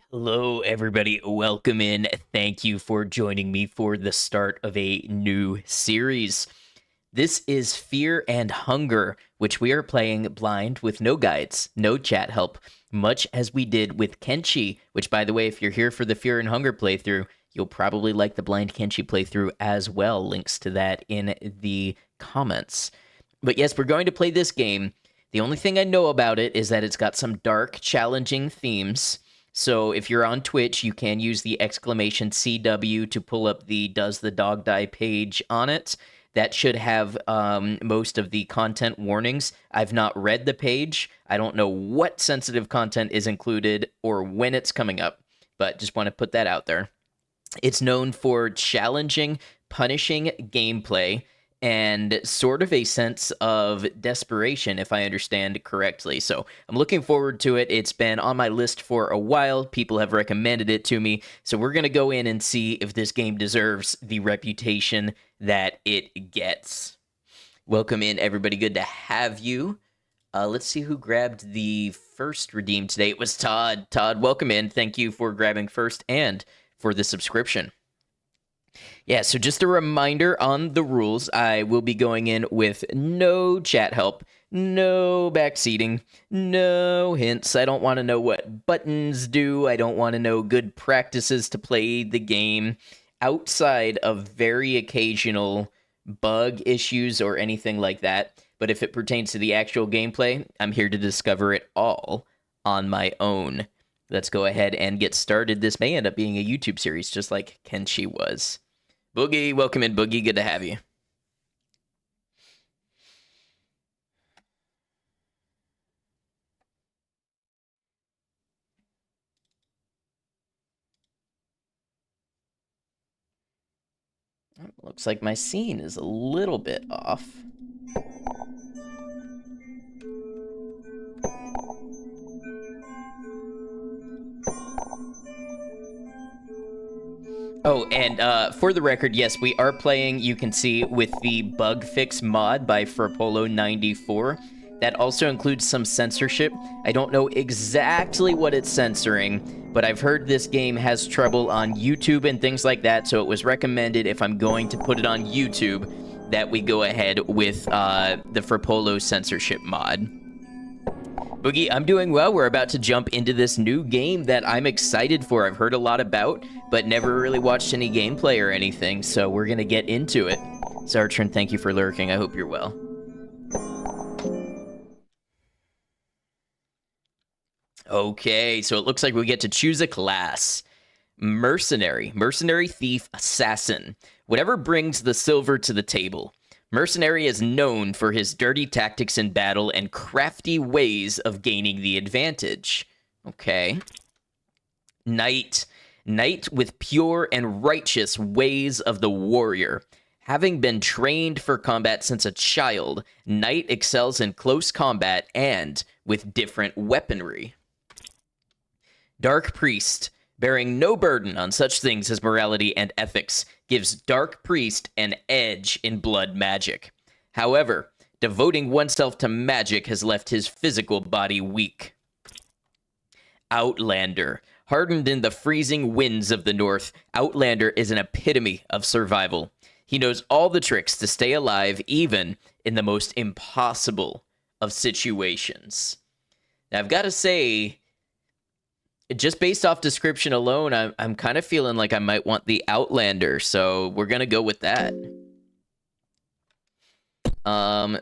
Hello, everybody. Welcome in. Thank you for joining me for the start of a new series. This is Fear and Hunger, which we are playing blind with no guides, no chat help, much as we did with Kenshi, which, by the way, if you're here for the Fear and Hunger playthrough, you'll probably like the blind Kenshi playthrough as well. Links to that in the comments. But yes, we're going to play this game. The only thing I know about it is that it's got some dark, challenging themes. So if you're on Twitch, you can use the exclamation CW to pull up the Does the Dog Die page on it. That should have most of the content warnings. I've not read the page. I don't know what sensitive content is included or when it's coming up, but just want to put that out there. It's known for challenging, punishing gameplay and sort of a sense of desperation, if I understand correctly. So I'm looking forward to it. It's been on my list for a while. People have recommended it to me. So we're going to go in and see if this game deserves the reputation that it gets. Welcome in, everybody. Good to have you. Let's see who grabbed the first redeem today. It was Todd. Todd, welcome in. Thank you for grabbing first and for the subscription. Yeah, so just a reminder on the rules. I will be going in with no chat help, no backseating, no hints. I don't want to know what buttons do. I don't want to know good practices to play the game outside of very occasional bug issues or anything like that. But if it pertains to the actual gameplay, I'm here to discover it all on my own. Let's go ahead and get started. This may end up being a YouTube series, just like Kenshi was. Boogie, welcome in, Boogie. Good to have you. Looks like my scene is a little bit off. Oh, and for the record, yes, we are playing, you can see, with the bug fix mod by Frapollo94. That also includes some censorship. I don't know exactly what it's censoring, but I've heard this game has trouble on YouTube and things like that, so it was recommended if I'm going to put it on YouTube that we go ahead with the Frapollo censorship mod. Boogie, I'm doing well. We're about to jump into this new game that I'm excited for. I've heard a lot about, but never really watched any gameplay or anything, so we're going to get into it. Zartran, thank you for lurking. I hope you're well. Okay, so it looks like we get to choose a class. Mercenary, mercenary, thief, assassin. Whatever brings the silver to the table. Mercenary is known for his dirty tactics in battle and crafty ways of gaining the advantage. Okay. Knight. Knight with pure and righteous ways of the warrior. Having been trained for combat since a child, Knight excels in close combat and with different weaponry. Dark Priest. Bearing no burden on such things as morality and ethics, gives Dark Priest an edge in blood magic. However, devoting oneself to magic has left his physical body weak. Outlander. Hardened in the freezing winds of the north, Outlander is an epitome of survival. He knows all the tricks to stay alive, even in the most impossible of situations. Now, I've got to say, just based off description alone, I'm kind of feeling like I might want the Outlander, so we're going to go with that. I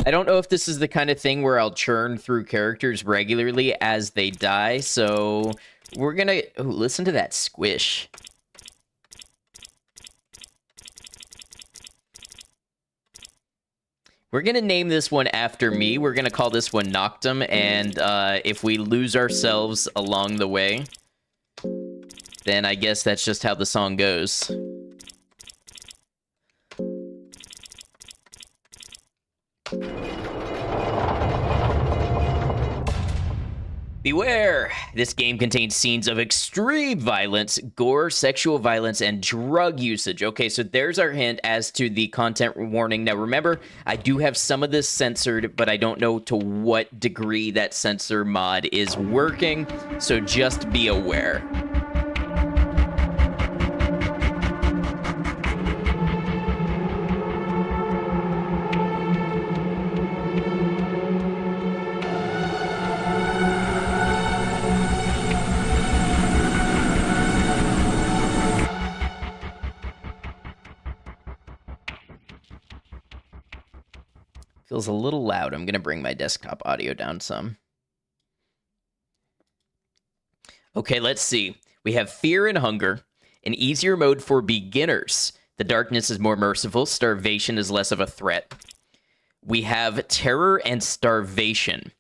don't know if this is the kind of thing where I'll churn through characters regularly as they die, so we're going to... Oh, listen to that squish. We're going to name this one after me. We're going to call this one Noctum, and if we lose ourselves along the way, then I guess that's just how the song goes. Beware! This game contains scenes of extreme violence, gore, sexual violence, and drug usage. Okay, so there's our hint as to the content warning. Now, remember, I do have some of this censored, but I don't know to what degree that censor mod is working, so just be aware. Feels a little loud. I'm going to bring my desktop audio down some. Okay, let's see. We have Fear and Hunger, an easier mode for beginners. The darkness is more merciful. Starvation is less of a threat. We have Terror and Starvation.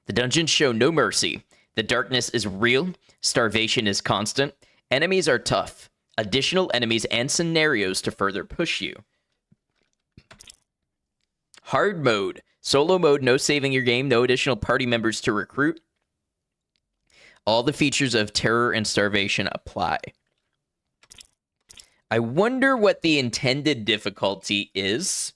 The dungeons show no mercy. The darkness is real. Starvation is constant. Enemies are tough. Additional enemies and scenarios to further push you. Hard mode. Solo mode, no saving your game, no additional party members to recruit. All the features of Terror and Starvation apply. I wonder what the intended difficulty is.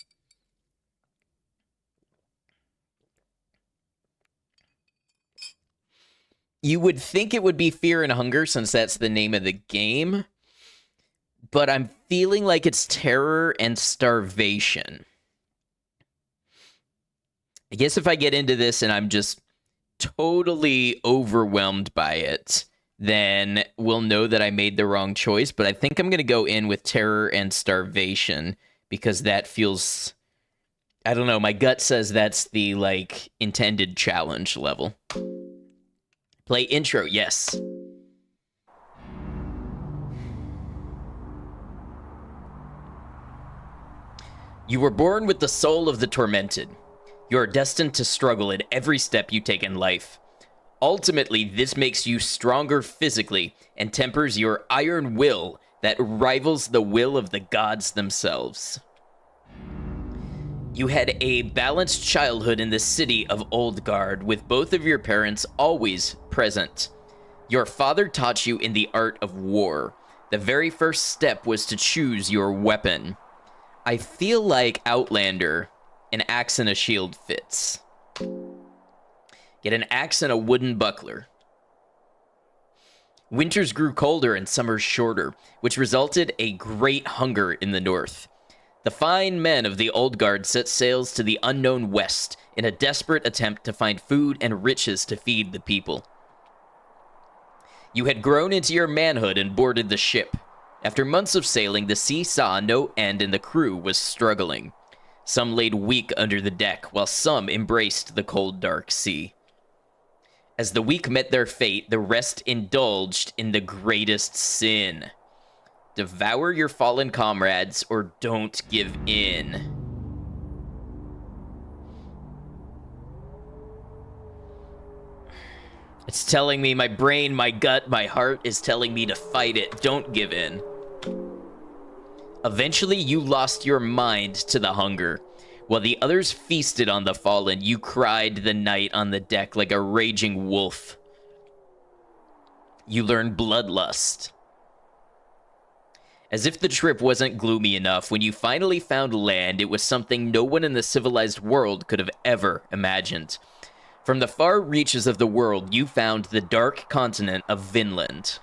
You would think it would be Fear and Hunger since that's the name of the game. But I'm feeling like it's Terror and Starvation. I guess if I get into this and I'm just totally overwhelmed by it, then we'll know that I made the wrong choice. But I think I'm going to go in with Terror and Starvation because that feels... I don't know, my gut says that's the, like, intended challenge level. Play intro, yes. You were born with the soul of the tormented. You are destined to struggle at every step you take in life. Ultimately, this makes you stronger physically and tempers your iron will that rivals the will of the gods themselves. You had a balanced childhood in the city of Oldgard, with both of your parents always present. Your father taught you in the art of war. The very first step was to choose your weapon. I feel like Outlander... An axe and a shield fits. Get an axe and a wooden buckler. Winters grew colder and summers shorter, which resulted a great hunger in the north. The fine men of the Old Guard set sails to the unknown west in a desperate attempt to find food and riches to feed the people. You had grown into your manhood and boarded the ship. After months of sailing, the sea saw no end and the crew was struggling. Some laid weak under the deck, while some embraced the cold, dark sea. As the weak met their fate, the rest indulged in the greatest sin. Devour your fallen comrades, or don't give in. It's telling me, my brain, my gut, my heart is telling me to fight it. Don't give in. Eventually, you lost your mind to the hunger. While the others feasted on the fallen, you cried the night on the deck like a raging wolf. You learned bloodlust. As if the trip wasn't gloomy enough, when you finally found land, it was something no one in the civilized world could have ever imagined. From the far reaches of the world, you found the dark continent of Vinland.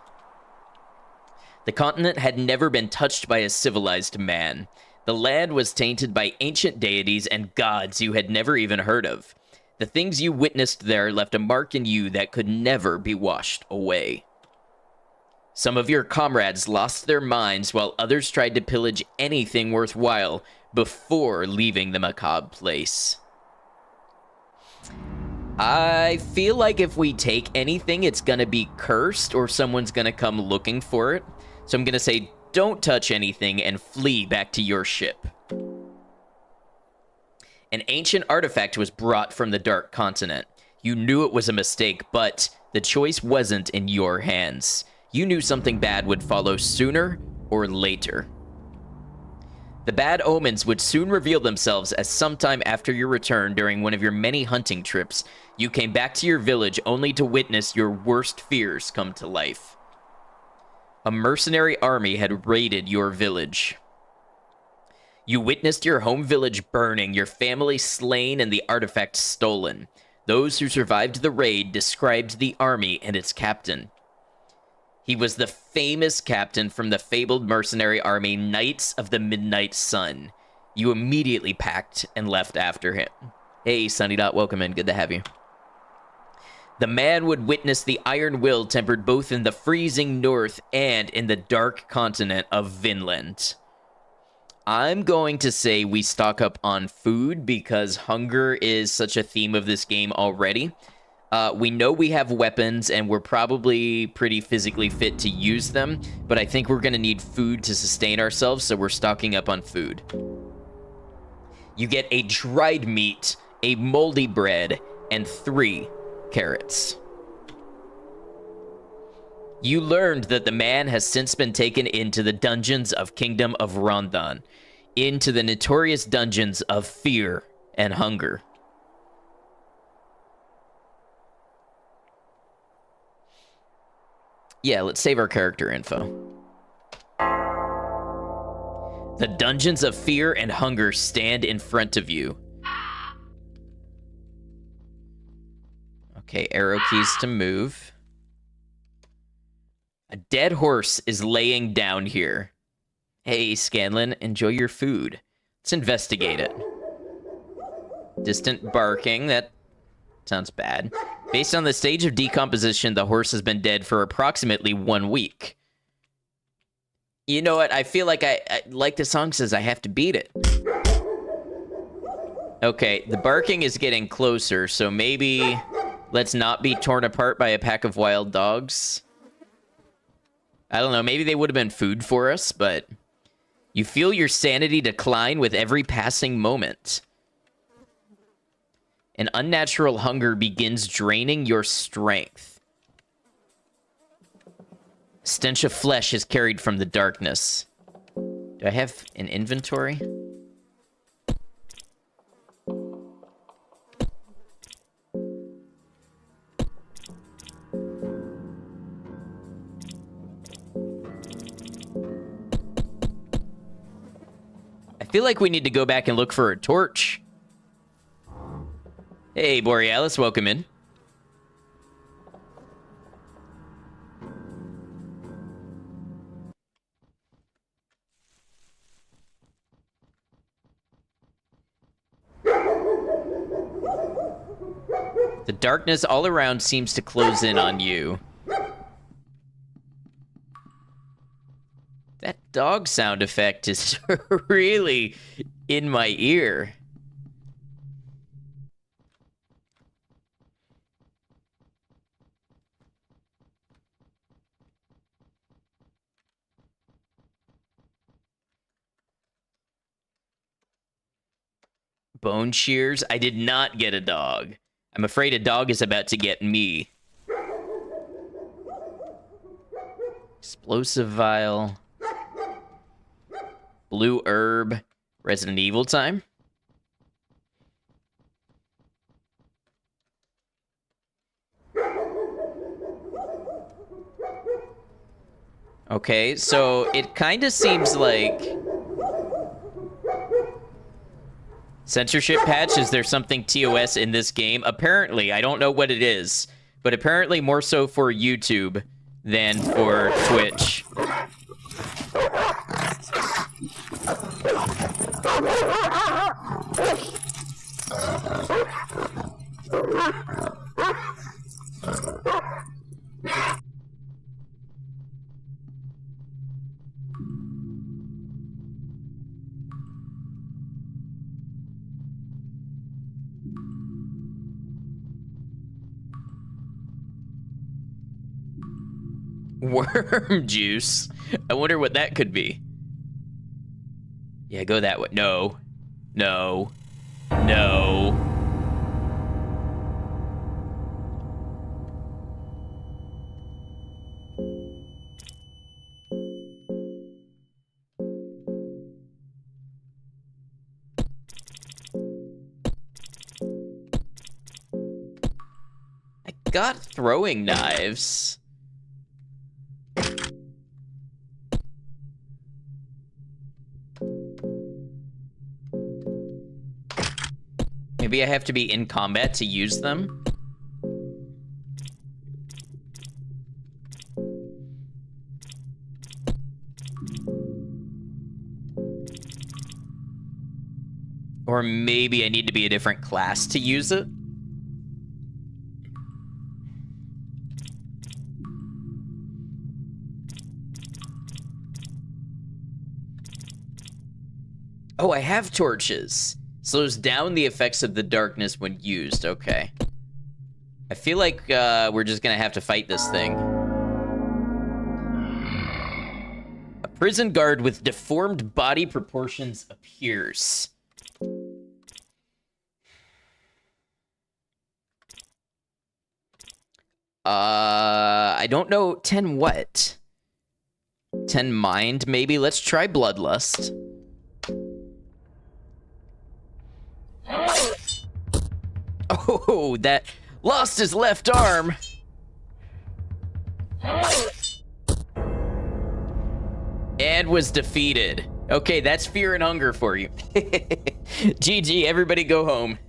The continent had never been touched by a civilized man. The land was tainted by ancient deities and gods you had never even heard of. The things you witnessed there left a mark in you that could never be washed away. Some of your comrades lost their minds while others tried to pillage anything worthwhile before leaving the macabre place. I feel like if we take anything, it's gonna be cursed or someone's gonna come looking for it. So I'm gonna say, don't touch anything and flee back to your ship. An ancient artifact was brought from the Dark Continent. You knew it was a mistake, but the choice wasn't in your hands. You knew something bad would follow sooner or later. The bad omens would soon reveal themselves as sometime after your return during one of your many hunting trips, you came back to your village only to witness your worst fears come to life. A mercenary army had raided your village. You witnessed your home village burning, your family slain, and the artifacts stolen. Those who survived the raid described the army and its captain. He was the famous captain from the fabled mercenary army, Knights of the Midnight Sun. You immediately packed and left after him. Hey, Sunny Dot, welcome in. Good to have you. The man would witness the iron will tempered both in the freezing north and in the dark continent of Vinland. I'm going to say we stock up on food because hunger is such a theme of this game already. We know we have weapons and we're probably pretty physically fit to use them, but I think we're going to need food to sustain ourselves, so we're stocking up on food. You get a dried meat, a moldy bread, and 3 carrots. You learned that the man has since been taken into the dungeons of Kingdom of Rondon, into the notorious dungeons of fear and hunger. Yeah, let's save our character info. The dungeons of fear and hunger stand in front of you. Okay, arrow keys to move. A dead horse is laying down here. Hey, Scanlan, enjoy your food. Let's investigate it. Distant barking, that sounds bad. Based on the stage of decomposition, the horse has been dead for approximately 1 week. You know what? I feel like like the song says, I have to beat it. Okay, the barking is getting closer, so maybe let's not be torn apart by a pack of wild dogs. I don't know, maybe they would have been food for us, but you feel your sanity decline with every passing moment. An unnatural hunger begins draining your strength. Stench of flesh is carried from the darkness. Do I have an inventory? I feel like we need to go back and look for a torch. Hey, Borealis, welcome in. The darkness all around seems to close in on you. That dog sound effect is really in my ear. Bone shears? I did not get a dog. I'm afraid a dog is about to get me. Explosive vial. Blue herb. Resident Evil time. Okay, so it kind of seems like... Censorship patch? Is there something TOS in this game? Apparently, I don't know what it is, but apparently more so for YouTube than for Twitch. Worm juice? I wonder what that could be. Yeah, go that way. No. No. No. got throwing knives. Maybe I have to be in combat to use them? Or maybe I need to be a different class to use it? Oh, I have torches. Slows down the effects of the darkness when used. Okay. I feel like we're just gonna have to fight this thing. A prison guard with deformed body proportions appears. I don't know. 10 what? 10 mind, maybe? Let's try bloodlust. Oh, that lost his left arm. And was defeated. Okay, that's fear and hunger for you. GG, everybody go home.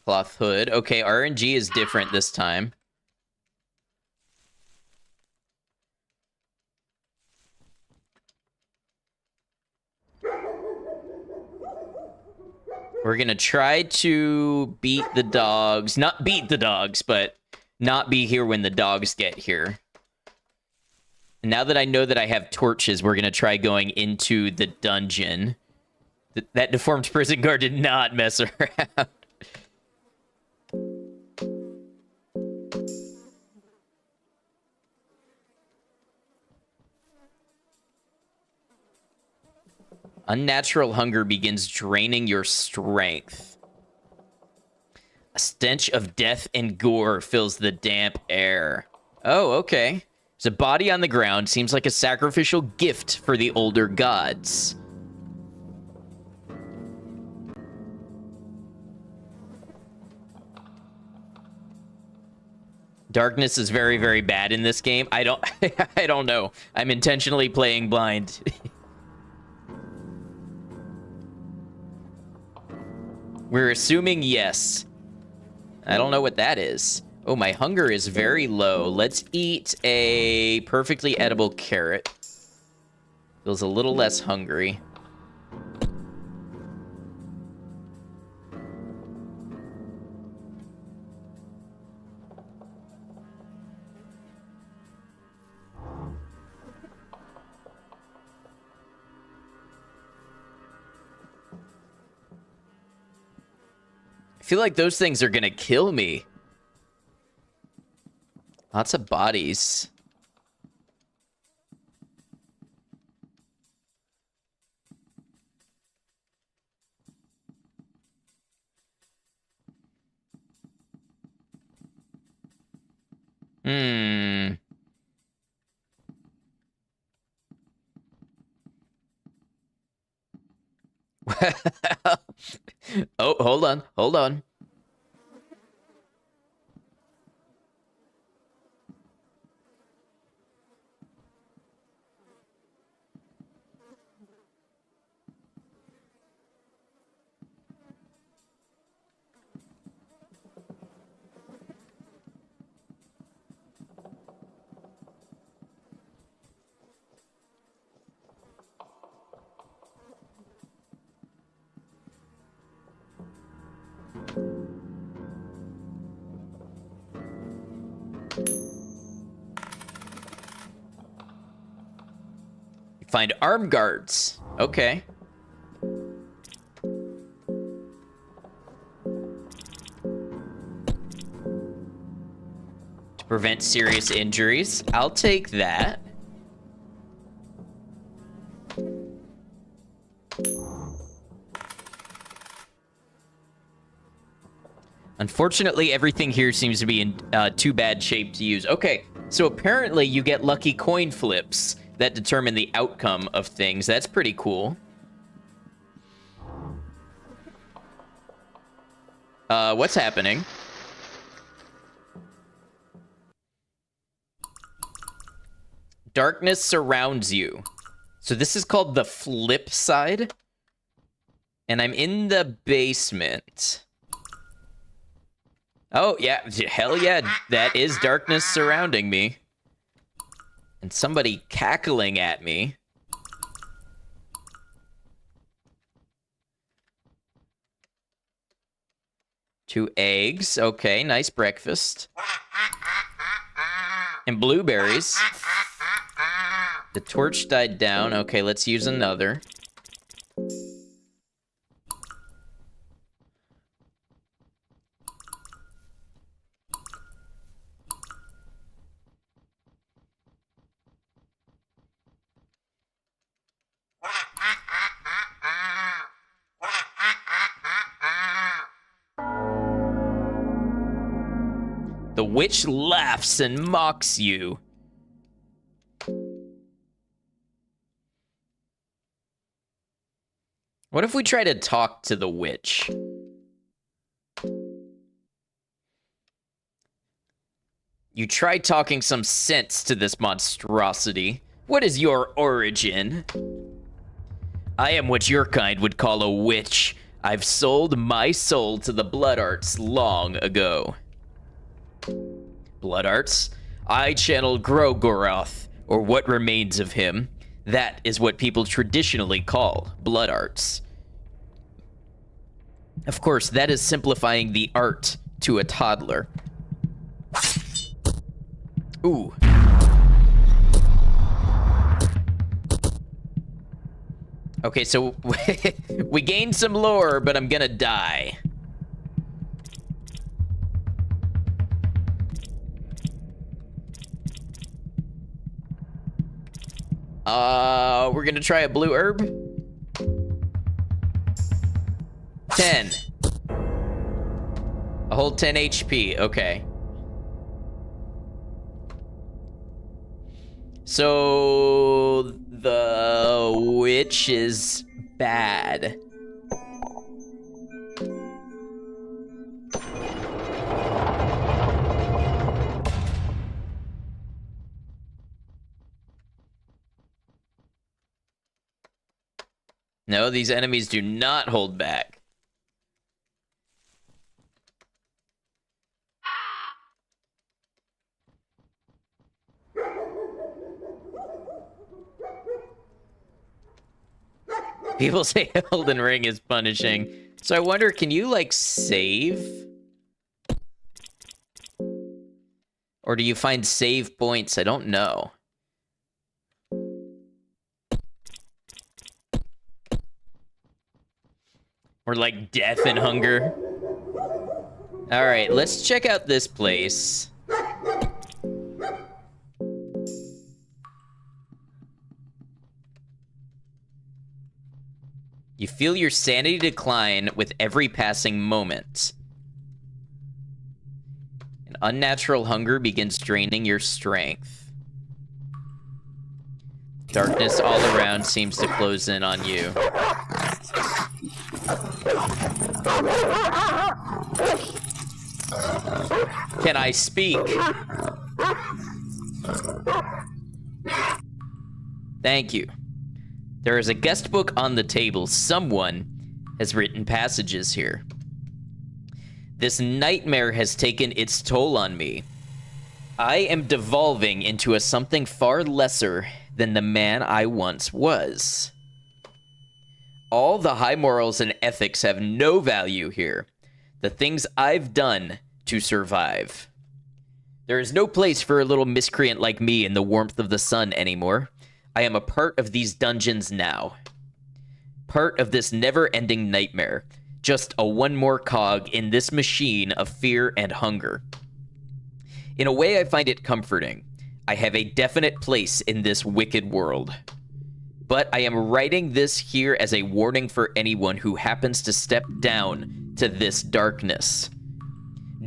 Cloth hood. Okay, RNG is different this time. We're gonna try to beat the dogs. Not beat the dogs, but not be here when the dogs get here. And now that I know that I have torches, we're gonna try going into the dungeon. That deformed prison guard did not mess around. Unnatural hunger begins draining your strength. A stench of death and gore fills the damp air. Oh, okay. There's a body on the ground. Seems like a sacrificial gift for the older gods. Darkness is very, very bad in this game. I don't know. I'm intentionally playing blind. We're assuming yes. I don't know what that is. Oh, my hunger is very low. Let's eat a perfectly edible carrot. Feels a little less hungry. I feel like those things are gonna kill me. Lots of bodies. Oh, hold on. Hold on. Find arm guards. Okay. To prevent serious injuries. I'll take that. Unfortunately, everything here seems to be in too bad shape to use. Okay, so apparently you get lucky coin flips that determine the outcome of things. That's pretty cool. What's happening? Darkness surrounds you. So this is called the flip side. And I'm in the basement. Oh, yeah. Hell yeah. That is darkness surrounding me. And somebody cackling at me. Two eggs. Okay, nice breakfast. And blueberries. The torch died down. Okay, let's use another. The witch laughs and mocks you. What if we try to talk to the witch? You try talking some sense to this monstrosity. What is your origin? I am what your kind would call a witch. I've sold my soul to the blood arts long ago. Blood arts? I channel Grogoroth, or what remains of him. That is what people traditionally call blood arts. Of course, that is simplifying the art to a toddler. Ooh. Okay, so we gained some lore, but I'm gonna die. We're gonna try a blue herb. 10. A whole 10 HP, okay. So the witch is bad. No, these enemies do not hold back. People say Elden Ring is punishing. So I wonder, can you, like, save? Or do you find save points? I don't know. Or, like, death and hunger. Alright, let's check out this place. You feel your sanity decline with every passing moment. An unnatural hunger begins draining your strength. Darkness all around seems to close in on you. Can I speak? Thank you. There is a guest book on the table. Someone has written passages here. This nightmare has taken its toll on me. I am devolving into a something far lesser than the man I once was. All the high morals and ethics have no value here. The things I've done to survive. There is no place for a little miscreant like me in the warmth of the sun anymore. I am a part of these dungeons now. Part of this never-ending nightmare. Just a one more cog in this machine of fear and hunger. In a way, I find it comforting. I have a definite place in this wicked world. But I am writing this here as a warning for anyone who happens to step down to this darkness.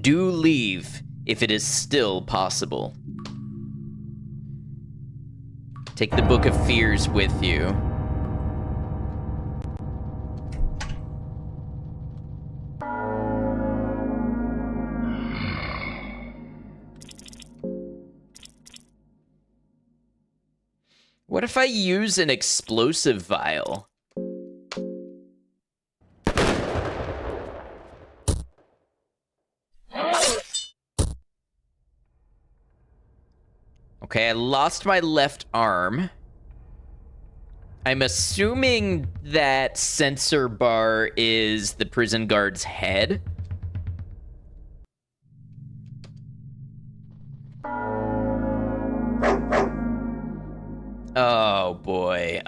Do leave if it is still possible. Take the Book of Fears with you. What if I use an explosive vial? Okay, I lost my left arm. I'm assuming that sensor bar is the prison guard's head. Oh boy.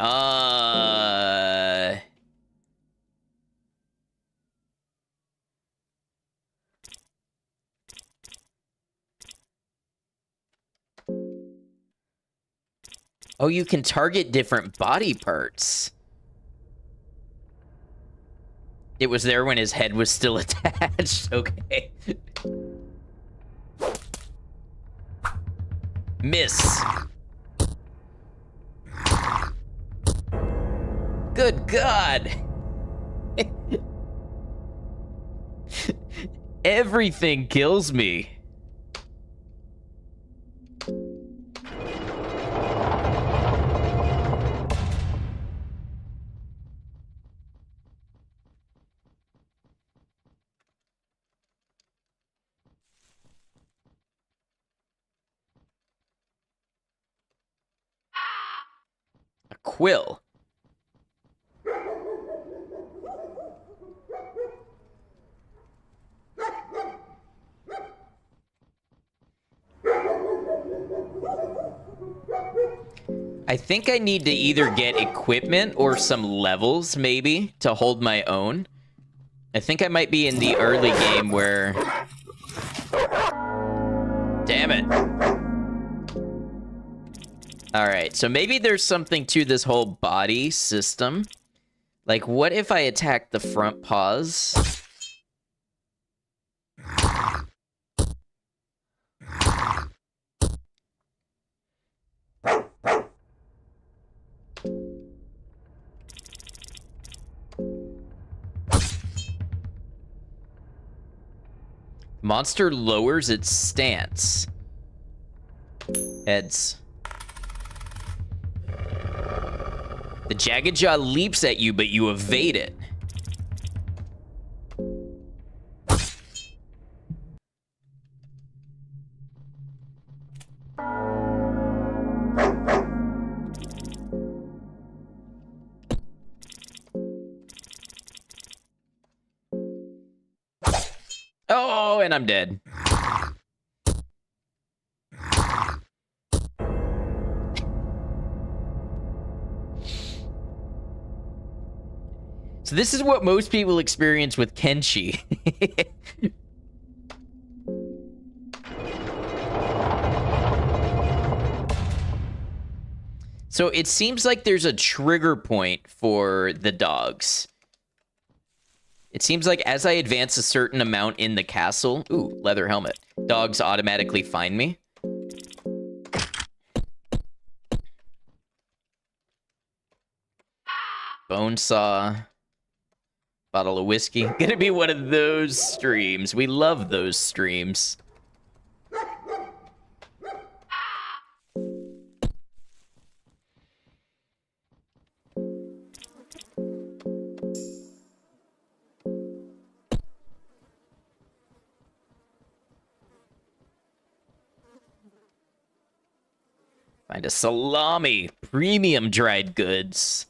Oh, you can target different body parts. It was there when his head was still attached. Okay. Miss. Good God. Everything kills me. A quill. I think I need to either get equipment or some levels, maybe, to hold my own. I think I might be in the early game where... Damn it. Alright, so maybe there's something to this whole body system. Like, what if I attack the front paws? Monster lowers its stance. Heads. The jagged jaw leaps at you, but you evade it. Oh, and I'm dead. So this is what most people experience with Kenshi. So it seems like there's a trigger point for the dogs. It seems like as I advance a certain amount in the castle... Ooh, leather helmet. Dogs automatically find me. Bone saw. Bottle of whiskey. Gonna be one of those streams. We love those streams. Find a salami. Premium dried goods.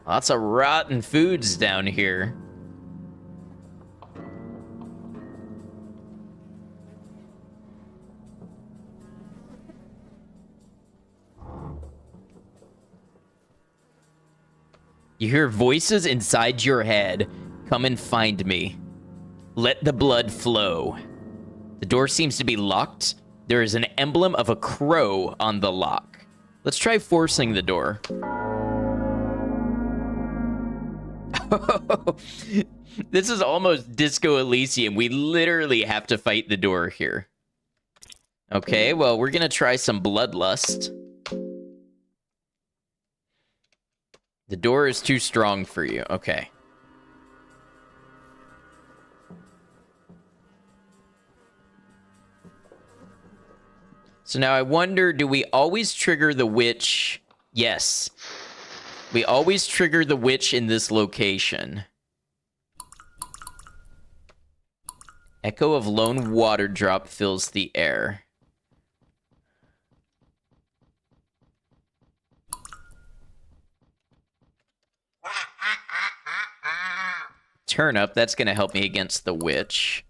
Lots of rotten foods down here. You hear voices inside your head. Come and find me. Let the blood flow. The door seems to be locked. There is an emblem of a crow on the lock. Let's try forcing the door. This is almost Disco Elysium. We literally have to fight the door here. Okay, well, we're gonna try some bloodlust. The door is too strong for you. Okay. So now I wonder, do we always trigger the witch? Yes. We always trigger the witch in this location. Echo of lone water drop fills the air. Turn up, that's gonna help me against the witch.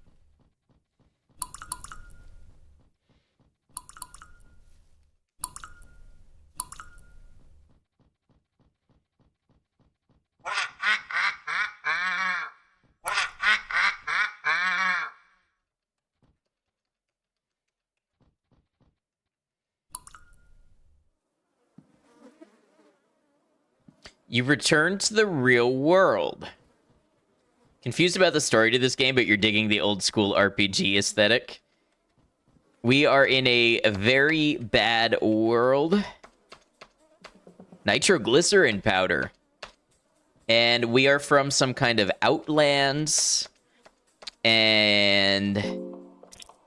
You return to the real world. Confused about the story to this game, but you're digging the old school RPG aesthetic. We are in a very bad world. Nitroglycerin powder. And we are from some kind of outlands. And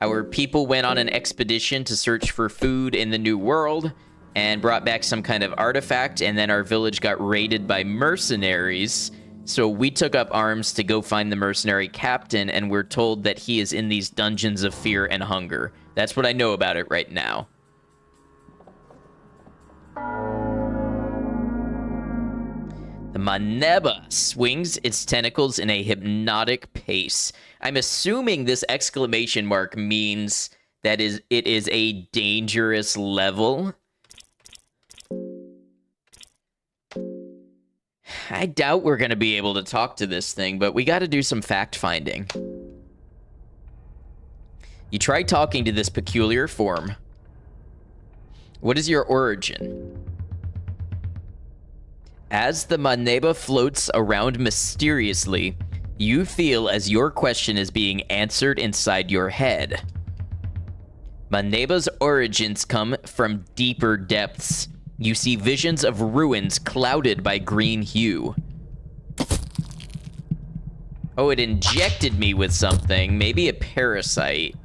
our people went on an expedition to search for food in the new world and brought back some kind of artifact, and then our village got raided by mercenaries. So we took up arms to go find the mercenary captain, and we're told that he is in these dungeons of fear and hunger. That's what I know about it right now. The Maneba swings its tentacles in a hypnotic pace. I'm assuming this exclamation mark means that it is a dangerous level. I doubt we're going to be able to talk to this thing, but we got to do some fact-finding. You try talking to this peculiar form. What is your origin? As the Maneba floats around mysteriously, you feel as your question is being answered inside your head. Maneba's origins come from deeper depths. You see visions of ruins clouded by green hue. Oh, it injected me with something. Maybe a parasite.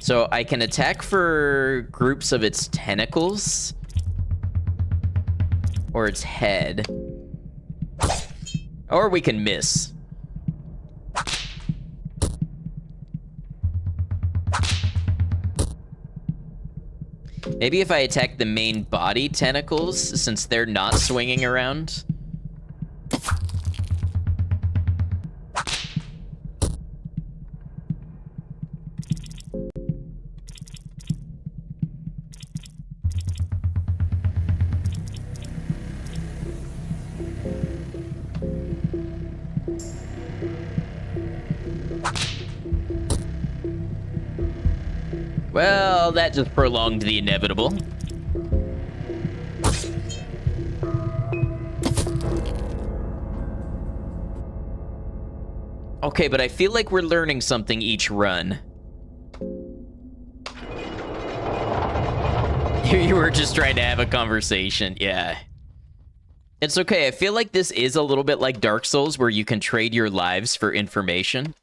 So I can attack for groups of its tentacles. Or its head. Or we can miss. Maybe if I attack the main body tentacles, since they're not swinging around. Well, that just prolonged the inevitable. Okay, but I feel like we're learning something each run. You were just trying to have a conversation, yeah. It's okay, I feel like this is a little bit like Dark Souls, where you can trade your lives for information.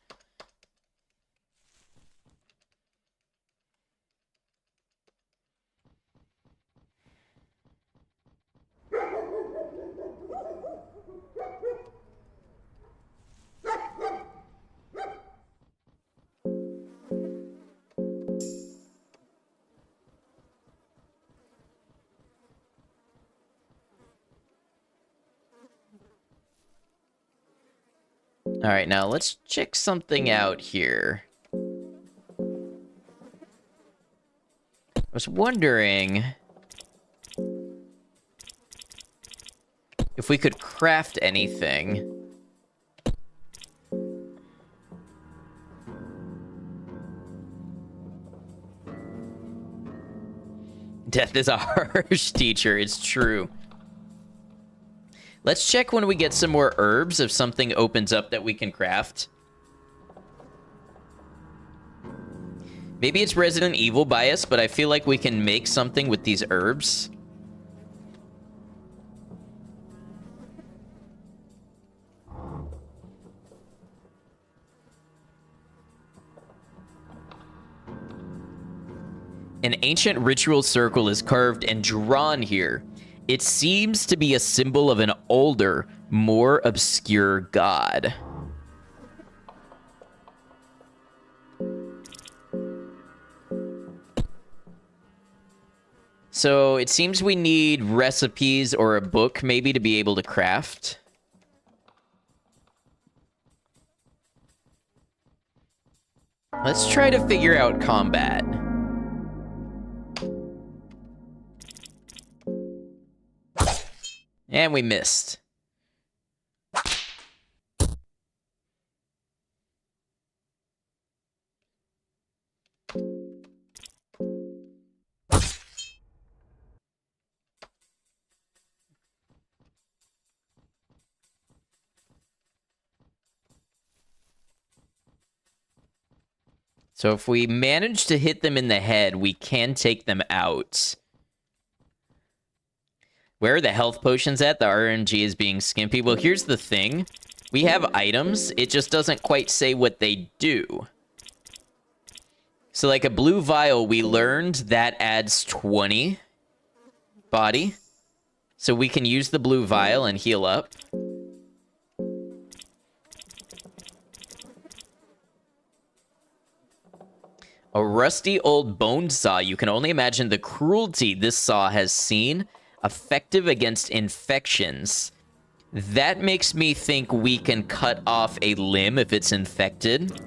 All right, now let's check something out here. I was wondering... if we could craft anything. Death is a harsh teacher, it's true. Let's check when we get some more herbs if something opens up that we can craft. Maybe it's Resident Evil bias, but I feel like we can make something with these herbs. An ancient ritual circle is carved and drawn here. It seems to be a symbol of an older, more obscure god. So it seems we need recipes or a book maybe to be able to craft. Let's try to figure out combat. And we missed. So if we manage to hit them in the head, we can take them out. Where are the health potions at? The RNG is being skimpy. Well, here's the thing. We have items. It just doesn't quite say what they do. So like a blue vial, we learned that adds 20 body. So we can use the blue vial and heal up. A rusty old bone saw. You can only imagine the cruelty this saw has seen. Effective against infections. That makes me think we can cut off a limb if it's infected.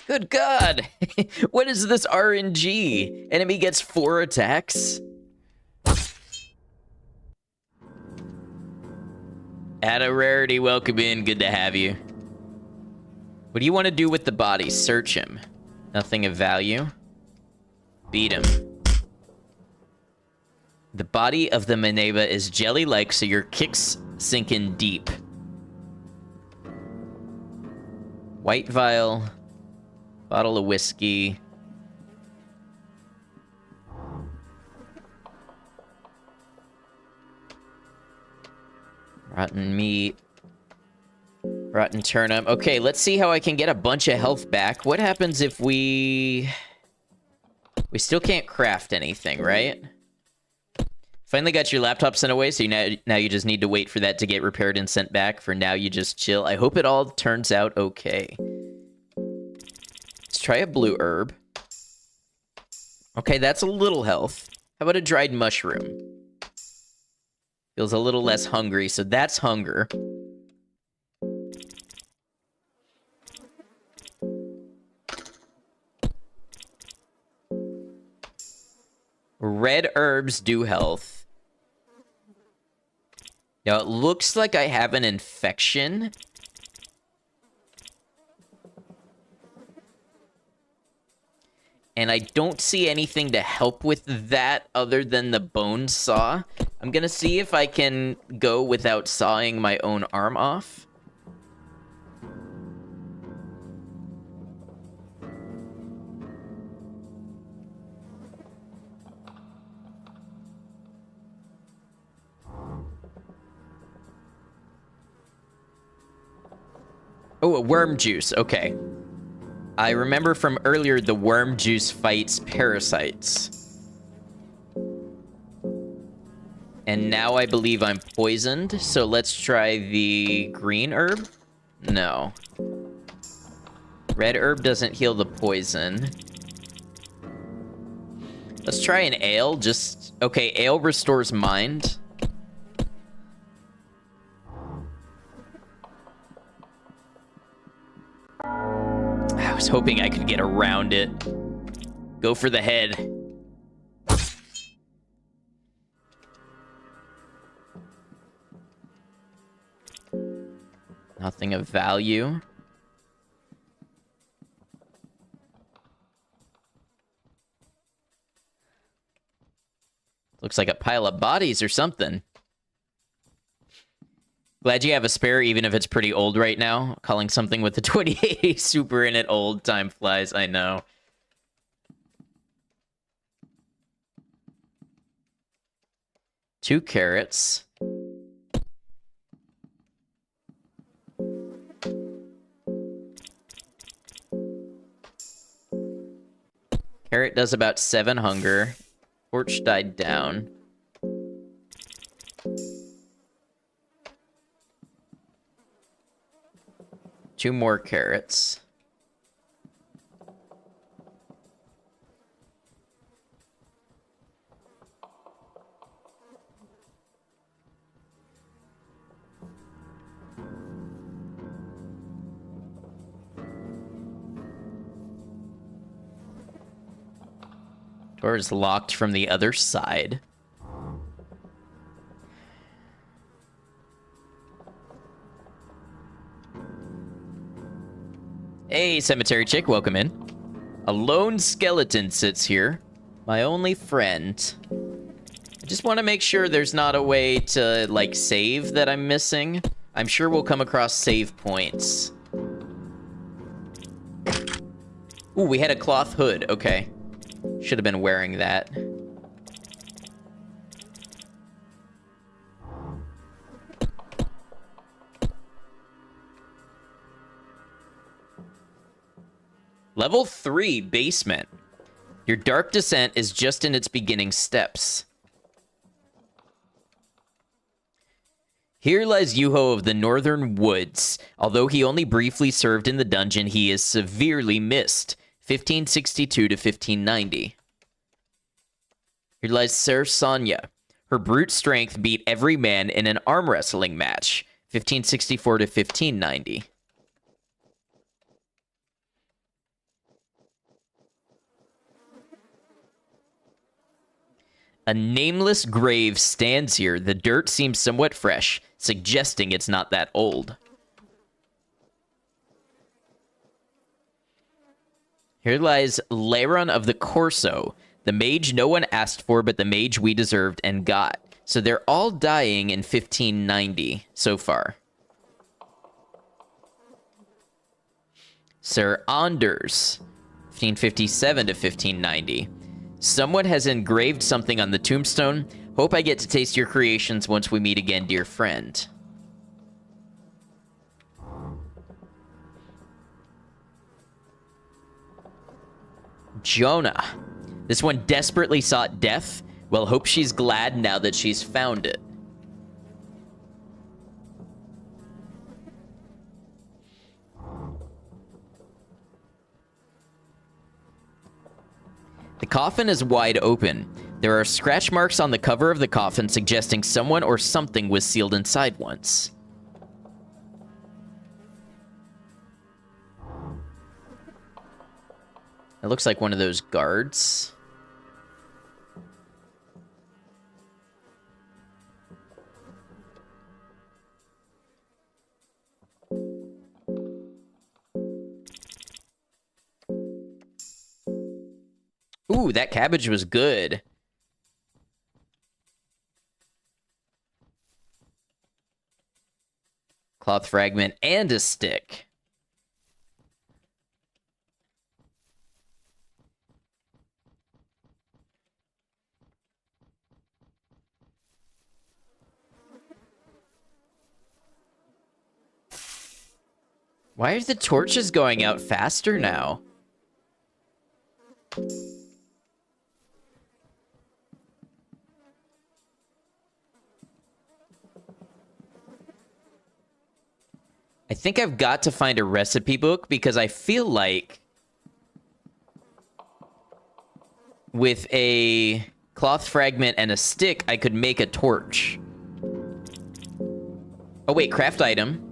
Good God! What is this RNG? Enemy gets 4 attacks? Add a rarity, welcome in, good to have you. What do you want to do with the body? Search him. Nothing of value. Beat him. The body of the Maneva is jelly-like, so your kicks sink in deep. White vial. Bottle of whiskey. Rotten meat. Rotten turnip. Okay, let's see how I can get a bunch of health back. What happens if we still can't craft anything, right? Finally got your laptop sent away, so now you just need to wait for that to get repaired and sent back. For now, you just chill. I hope it all turns out okay. Let's try a blue herb. Okay, that's a little health. How about a dried mushroom? Feels a little less hungry, so that's hunger. Red herbs do health. Now, it looks like I have an infection. And I don't see anything to help with that other than the bone saw. I'm gonna see if I can go without sawing my own arm off. Oh, a worm juice. Okay. I remember from earlier the worm juice fights parasites. And now I believe I'm poisoned, so let's try the green herb. No. Red herb doesn't heal the poison. Let's try an ale, just... Okay, ale restores mind. I was hoping I could get around it. Go for the head. Nothing of value. Looks like a pile of bodies or something. Glad you have a spare, even if it's pretty old right now. Calling something with the 2080 Super in it old. Time flies, I know. Two carrots. Carrot does about 7 hunger. Torch died down. Two more carrots. Door is locked from the other side. Hey, cemetery chick, welcome in. A lone skeleton sits here. My only friend. I just want to make sure there's not a way to, like, save that I'm missing. I'm sure we'll come across save points. Ooh, we had a cloth hood. Okay. Should have been wearing that. Level 3, basement. Your dark descent is just in its beginning steps. Here lies Yuho of the Northern Woods. Although he only briefly served in the dungeon, he is severely missed. 1562 to 1590. Here lies Ser Sonia. Her brute strength beat every man in an arm wrestling match. 1564 to 1590. A nameless grave stands here. The dirt seems somewhat fresh, suggesting it's not that old. Here lies Laron of the Corso, the mage no one asked for, but the mage we deserved and got. So they're all dying in 1590 so far. Sir Anders, 1557 to 1590. Someone has engraved something on the tombstone. Hope I get to taste your creations once we meet again, dear friend. Jonah. This one desperately sought death. Well, hope she's glad now that she's found it. The coffin is wide open. There are scratch marks on the cover of the coffin suggesting someone or something was sealed inside once. It looks like one of those guards. Ooh, that cabbage was good. Cloth fragment and a stick. Why are the torches going out faster now? I think I've got to find a recipe book because I feel like with a cloth fragment and a stick, I could make a torch. Oh, wait, craft item.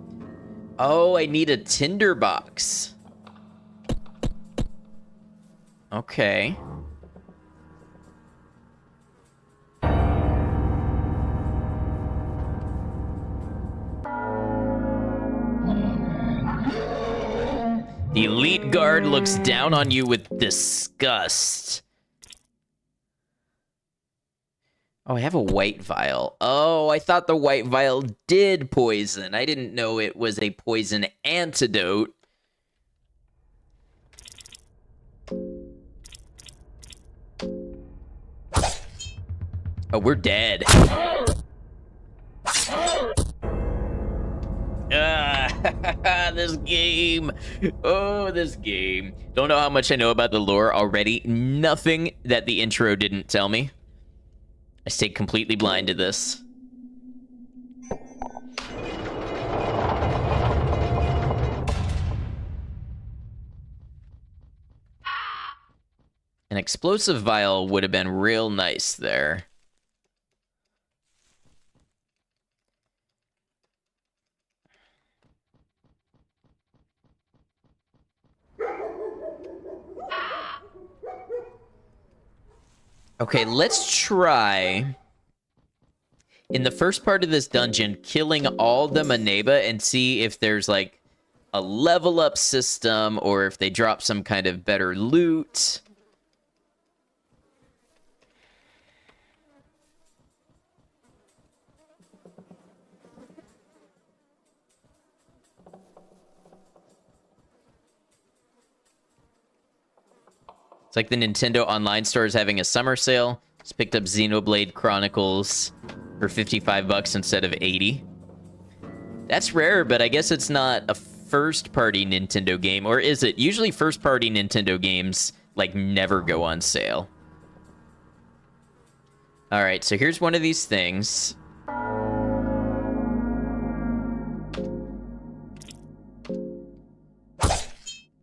Oh, I need a tinder box. Okay. The elite guard looks down on you with disgust. Oh, I have a white vial. Oh, I thought the white vial did poison. I didn't know it was a poison antidote. Oh, we're dead. This game. Oh, this game. Don't know how much I know about the lore already. Nothing that the intro didn't tell me. I stayed completely blind to this. An explosive vial would have been real nice there. Okay, let's try, in the first part of this dungeon, killing all the Maneba and see if there's, like, a level up system or if they drop some kind of better loot. It's like the Nintendo Online Store is having a summer sale. Just picked up Xenoblade Chronicles for 55 bucks instead of 80. That's rare, but I guess it's not a first-party Nintendo game, or is it? Usually first-party Nintendo games, like, never go on sale. Alright, so here's one of these things.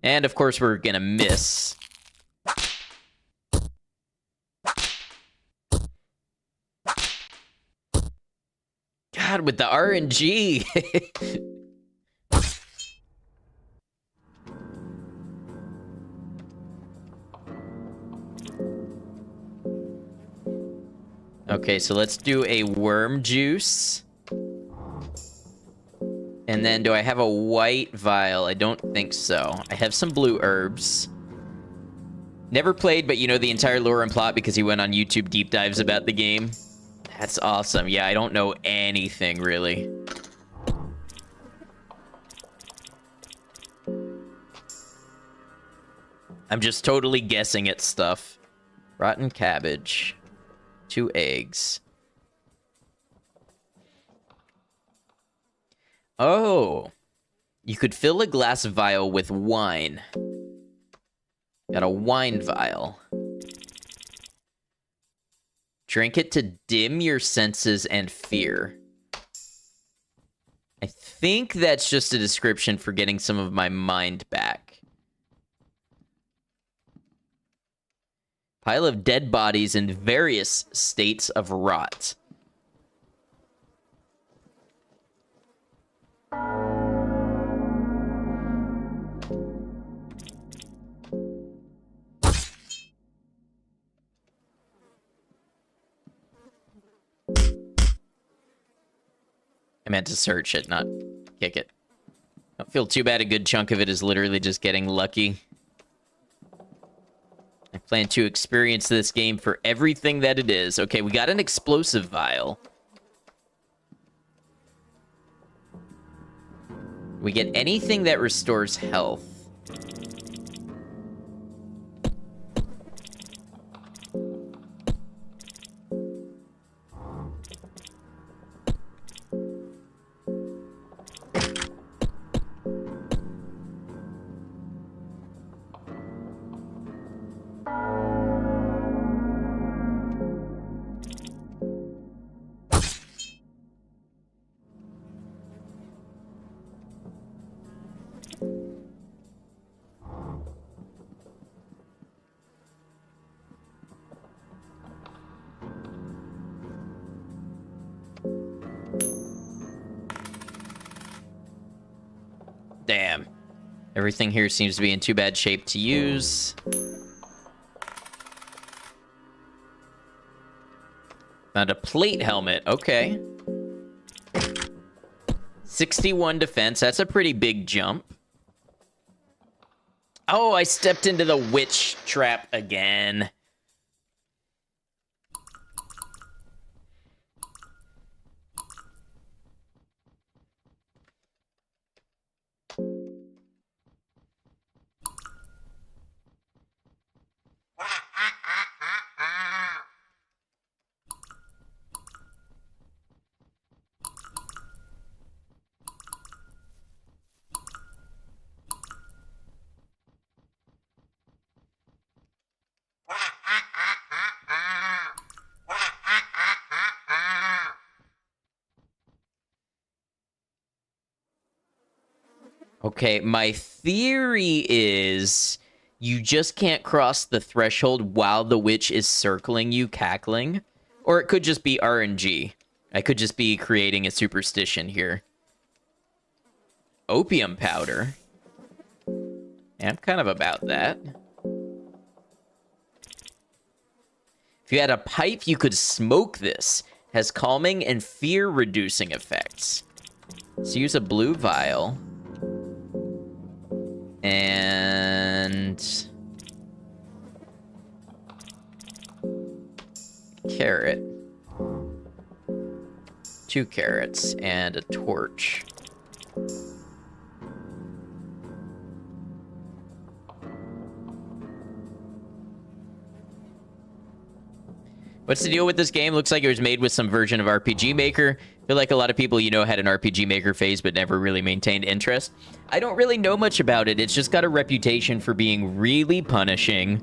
And, of course, we're gonna miss. God, with the RNG. Okay, so let's do a worm juice. And then do I have a white vial? I don't think so. I have some blue herbs. Never played, but you know the entire lore and plot because he went on YouTube deep dives about the game. That's awesome. Yeah, I don't know anything, really. I'm just totally guessing at stuff. Rotten cabbage. 2 eggs. Oh. You could fill a glass vial with wine. Got a wine vial. Drink it to dim your senses and fear. I think that's just a description for getting some of my mind back. Pile of dead bodies in various states of rot. I meant to search it, not kick it. Don't feel too bad. A good chunk of it is literally just getting lucky. I plan to experience this game for everything that it is. Okay, we got an explosive vial. We get anything that restores health. Damn. Everything here seems to be in too bad shape to use. Found a plate helmet. Okay. 61 defense. That's a pretty big jump. Oh, I stepped into the witch trap again. Okay, my theory is you just can't cross the threshold while the witch is circling you, cackling. Or it could just be RNG. I could just be creating a superstition here. Opium powder. Yeah, I'm kind of about that. If you had a pipe, you could smoke this. Has calming and fear-reducing effects. So use a blue vial. And... carrot. 2 carrots and a torch. What's the deal with this game? Looks like it was made with some version of RPG Maker. I feel like a lot of people, you know, had an RPG Maker phase but never really maintained interest. I don't really know much about it. It's just got a reputation for being really punishing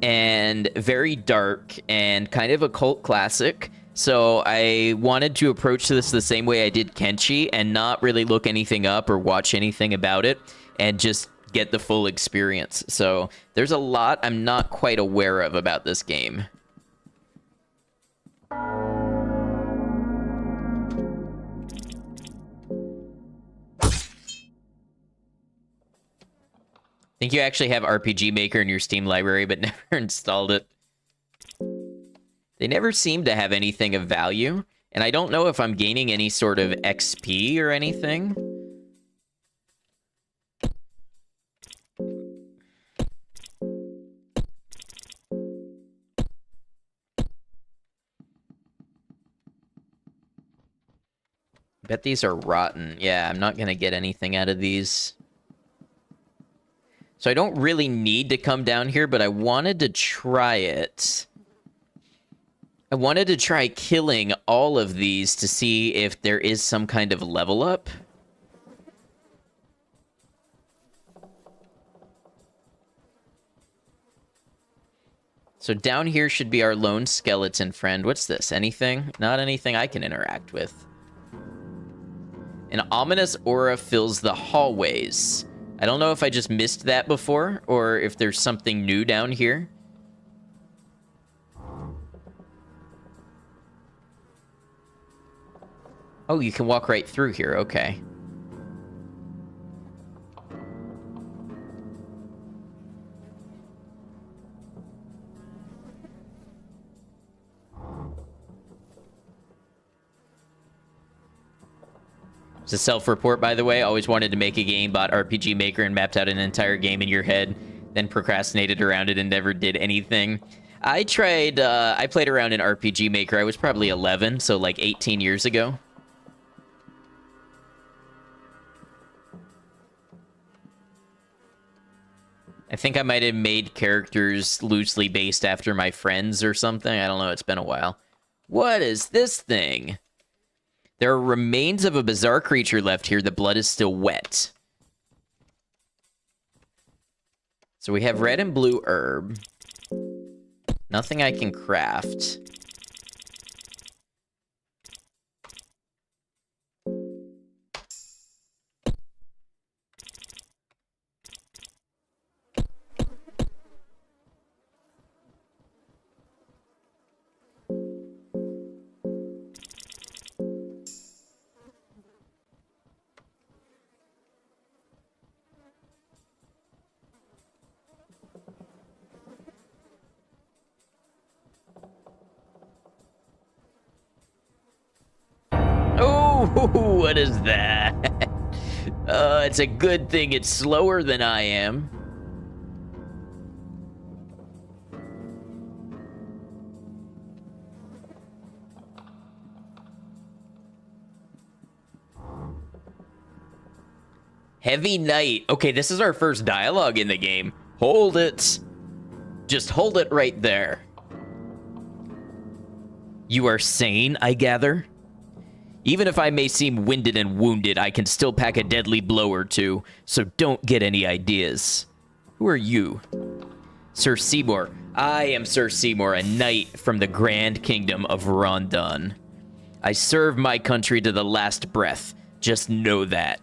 and very dark and kind of a cult classic. So I wanted to approach this the same way I did Kenshi and not really look anything up or watch anything about it and just get the full experience. So there's a lot I'm not quite aware of about this game. I think you actually have RPG Maker in your Steam library, but never installed it. They never seem to have anything of value, and I don't know if I'm gaining any sort of XP or anything. Bet these are rotten. Yeah, I'm not gonna get anything out of these. So I don't really need to come down here, but I wanted to try it. I wanted to try killing all of these to see if there is some kind of level up. So down here should be our lone skeleton friend. What's this? Anything? Not anything I can interact with. An ominous aura fills the hallways. I don't know if I just missed that before, or if there's something new down here. Oh, you can walk right through here, okay. It's a self-report, by the way. Always wanted to make a game, bought RPG Maker, and mapped out an entire game in your head, then procrastinated around it and never did anything. I tried, I played around in RPG Maker. I was probably 11, so like 18 years ago. I think I might have made characters loosely based after my friends or something. I don't know. It's been a while. What is this thing? There are remains of a bizarre creature left here. The blood is still wet. So we have red and blue herb. Nothing I can craft. What is that? It's a good thing it's slower than I am. Heavy Night. Okay, this is our first dialogue in the game. Hold it. Just hold it right there. You are sane, I gather? Even if I may seem winded and wounded, I can still pack a deadly blow or two, so don't get any ideas. Who are you? Sir Seymour. I am Sir Seymour, a knight from the Grand Kingdom of Rondon. I serve my country to the last breath. Just know that.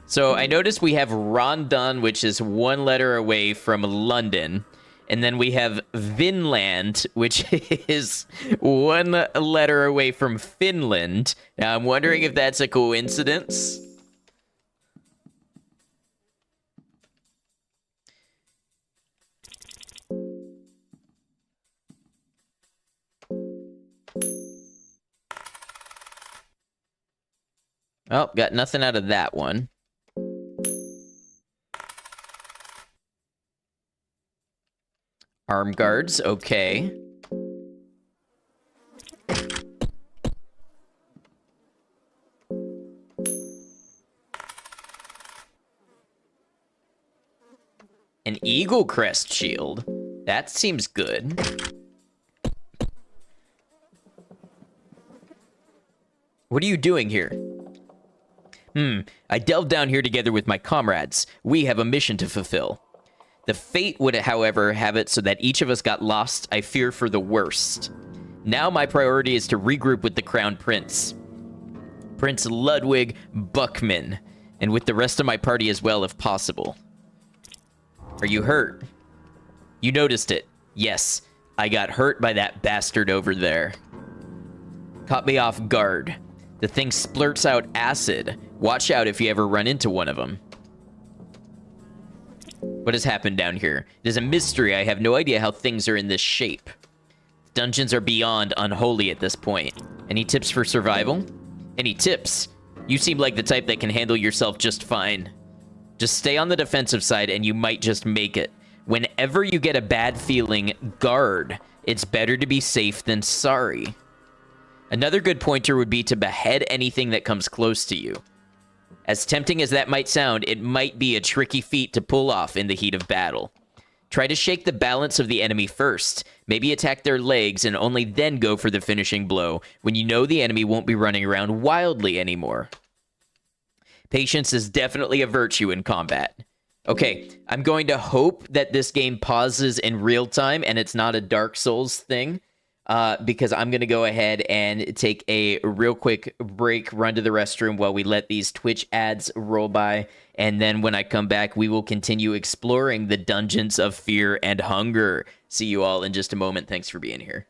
So I noticed we have Rondon, which is one letter away from London. And then we have Vinland, which is one letter away from Finland. Now, I'm wondering if that's a coincidence. Oh, got nothing out of that one. Arm guards, okay. An eagle crest shield. That seems good. What are you doing here? I delved down here together with my comrades. We have a mission to fulfill. The fate would, however, have it so that each of us got lost. I fear for the worst. Now my priority is to regroup with the Crown Prince, Prince Ludwig Buckman, and with the rest of my party as well, if possible. Are you hurt? You noticed it. Yes, I got hurt by that bastard over there. Caught me off guard. The thing splurts out acid. Watch out if you ever run into one of them. What has happened down here? It is a mystery. I have no idea how things are in this shape. Dungeons are beyond unholy at this point. Any tips for survival? Any tips? You seem like the type that can handle yourself just fine. Just stay on the defensive side and you might just make it. Whenever you get a bad feeling, guard. It's better to be safe than sorry. Another good pointer would be to behead anything that comes close to you. As tempting as that might sound, it might be a tricky feat to pull off in the heat of battle. Try to shake the balance of the enemy first. Maybe attack their legs and only then go for the finishing blow when you know the enemy won't be running around wildly anymore. Patience is definitely a virtue in combat. Okay, I'm going to hope that this game pauses in real time and it's not a Dark Souls thing. Because I'm going to go ahead and take a real quick break, run to the restroom while we let these Twitch ads roll by. And then when I come back, we will continue exploring the dungeons of fear and hunger. See you all in just a moment. Thanks for being here.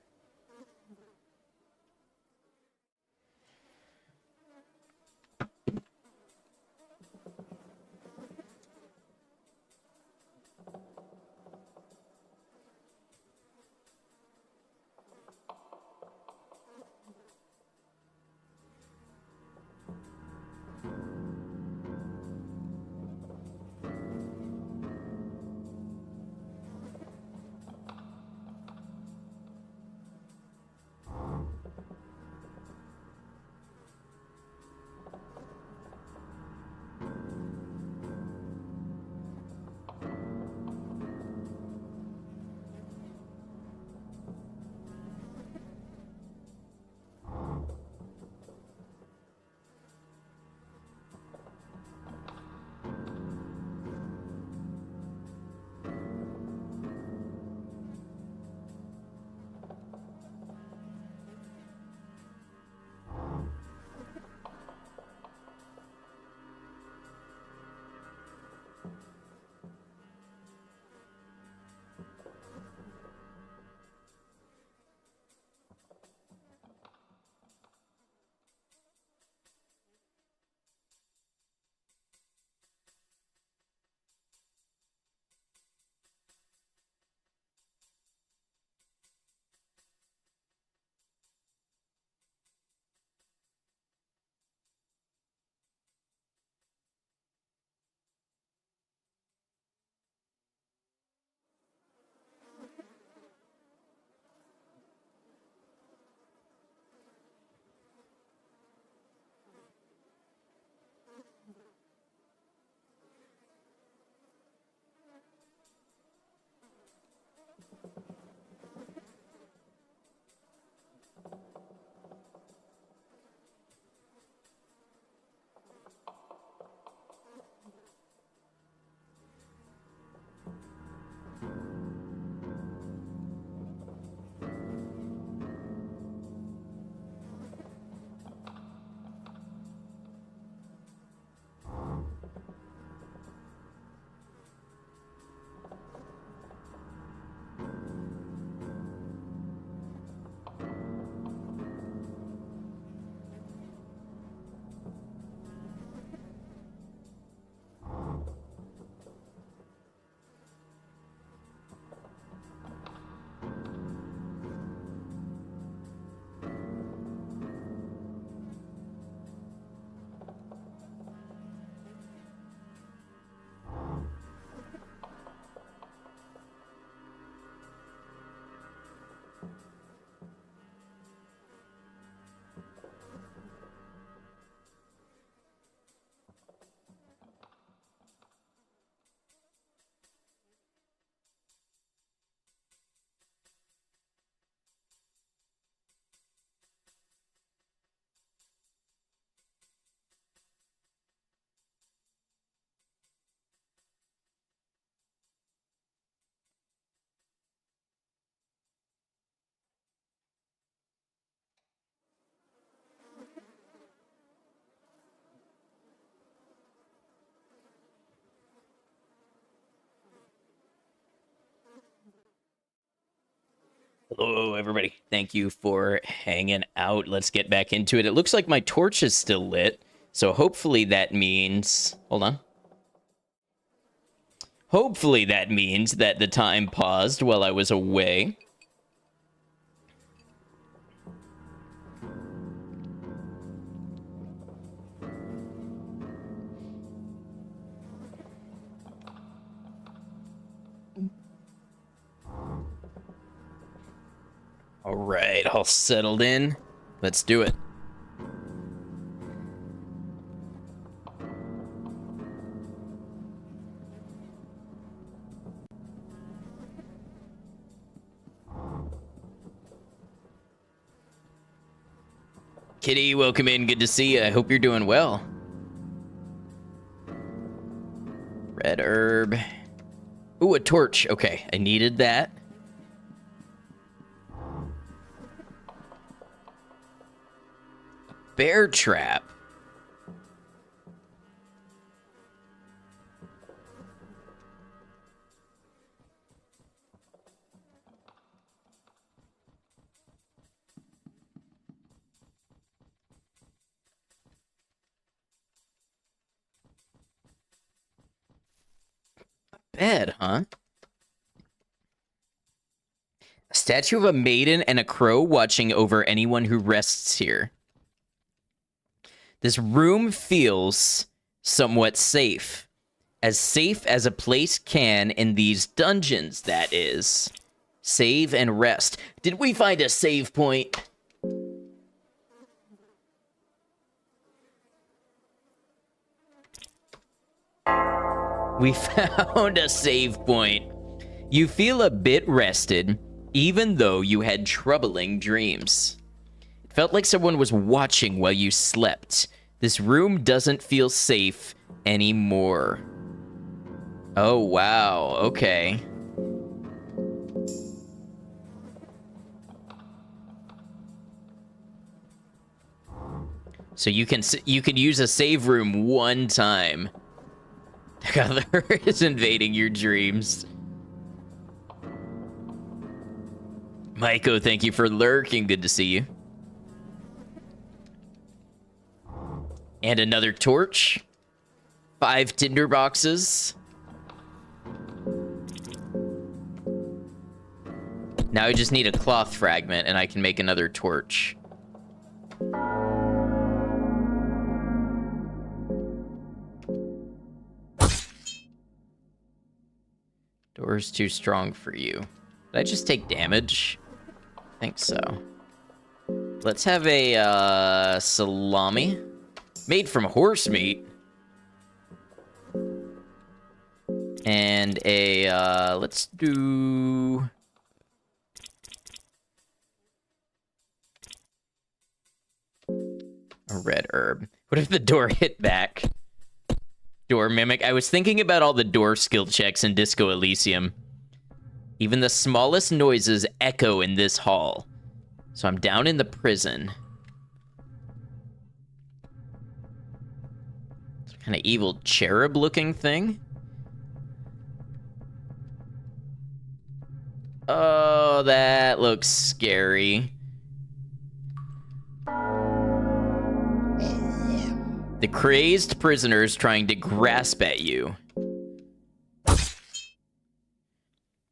Hello, everybody. Thank you for hanging out. Let's get back into it. It looks like my torch is still lit, so hopefully that means... Hold on. Hopefully that means that the time paused while I was away. All right, all settled in. Let's do it. Kitty, welcome in. Good to see you. I hope you're doing well. Red herb. Ooh, a torch. Okay, I needed that. Bear trap. Bed, huh? A statue of a maiden and a crow watching over anyone who rests here. This room feels somewhat safe as a place can in these dungeons, that is. Save and rest. Did we find a save point? We found a save point. You feel a bit rested, even though you had troubling dreams. It felt like someone was watching while you slept. This room doesn't feel safe anymore. Oh, wow. Okay. So you can use a save room one time. The other is invading your dreams. Maiko, thank you for lurking. Good to see you. And another torch. 5 tinder boxes. Now I just need a cloth fragment and I can make another torch. Door's too strong for you. Did I just take damage? I think so. Let's have a salami. Made from horse meat. And a, let's do... a red herb. What if the door hit back? Door mimic. I was thinking about all the door skill checks in Disco Elysium. Even the smallest noises echo in this hall. So I'm down in the prison. Some kind of evil cherub-looking thing. Oh, that looks scary. The crazed prisoner's trying to grasp at you.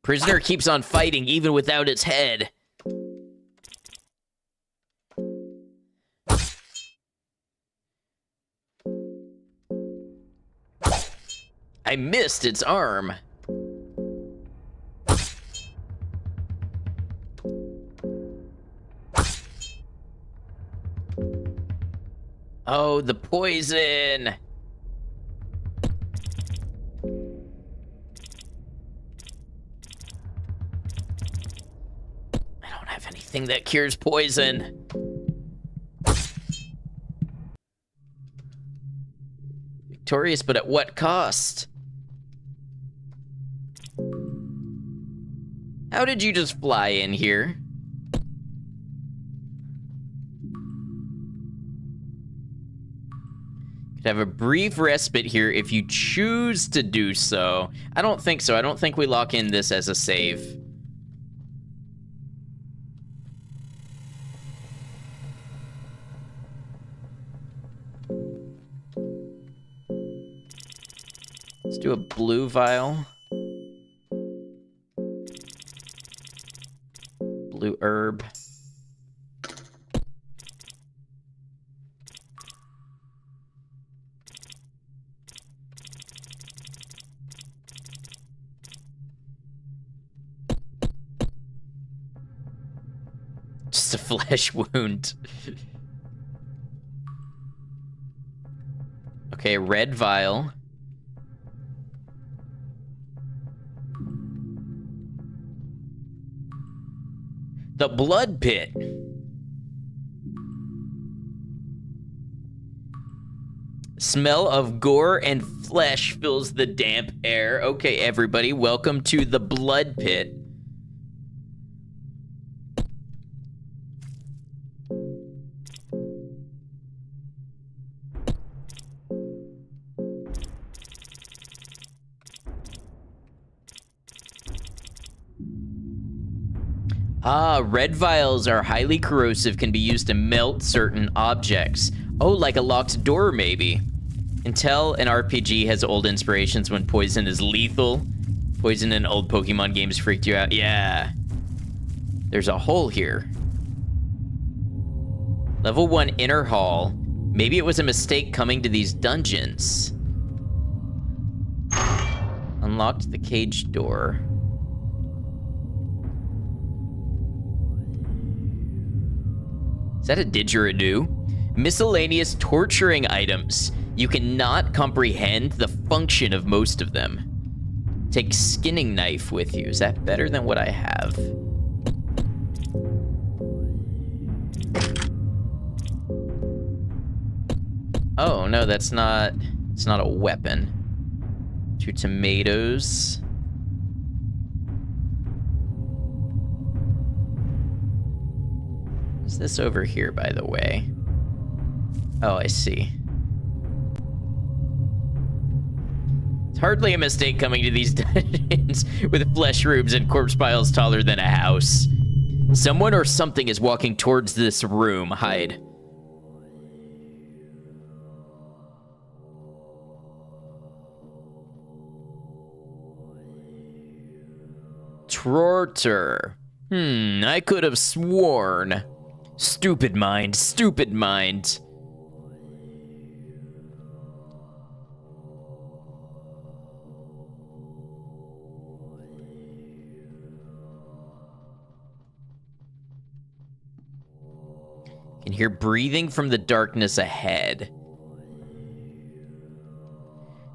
Prisoner keeps on fighting even without its head. I missed its arm. Oh, the poison. I don't have anything that cures poison. Victorious, but at what cost? How did you just fly in here? Have a brief respite here if you choose to do so. I don't think so. I don't think we lock in this as a save. do a blue vial. Blue herb. Just a flesh wound. Okay, red vial. The blood pit. Smell of gore and flesh fills the damp air. Okay, everybody, welcome to the blood pit. Ah, red vials are highly corrosive, can be used to melt certain objects. Oh, like a locked door, maybe. Until an RPG has old inspirations when poison is lethal. Poison in old Pokemon games freaked you out. Yeah. There's a hole here. Level 1 inner hall. Maybe it was a mistake coming to these dungeons. Unlocked the cage door. Is that a didgeridoo? Miscellaneous torturing items. You cannot comprehend the function of most of them. Take skinning knife with you. Is that better than what I have? Oh, no, that's not... It's not a weapon. 2 tomatoes. What's this over here, by the way? Oh, I see. It's hardly a mistake coming to these dungeons with flesh rooms and corpse piles taller than a house. Someone or something is walking towards this room. Hide. Torture. I could have sworn. Stupid mind, stupid mind. Can hear breathing from the darkness ahead.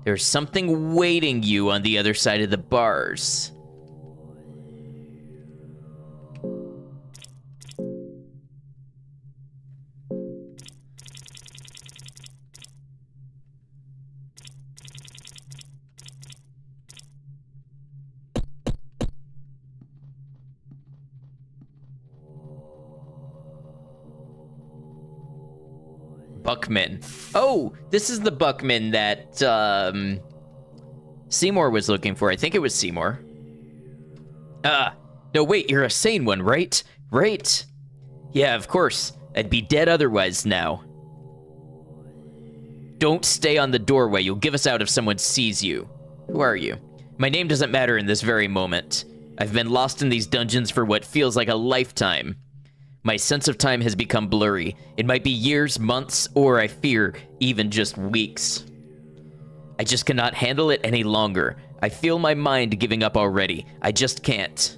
There's something waiting you on the other side of the bars. Buckman. Oh, this is the Buckman that Seymour was looking for. I think it was Seymour. No, wait, you're a sane one, right? Right. Yeah, of course. I'd be dead otherwise now. Don't stay on the doorway. You'll give us out if someone sees you. Who are you? My name doesn't matter in this very moment. I've been lost in these dungeons for what feels like a lifetime. My sense of time has become blurry. It might be years, months, or I fear, even just weeks. I just cannot handle it any longer. I feel my mind giving up already. I just can't.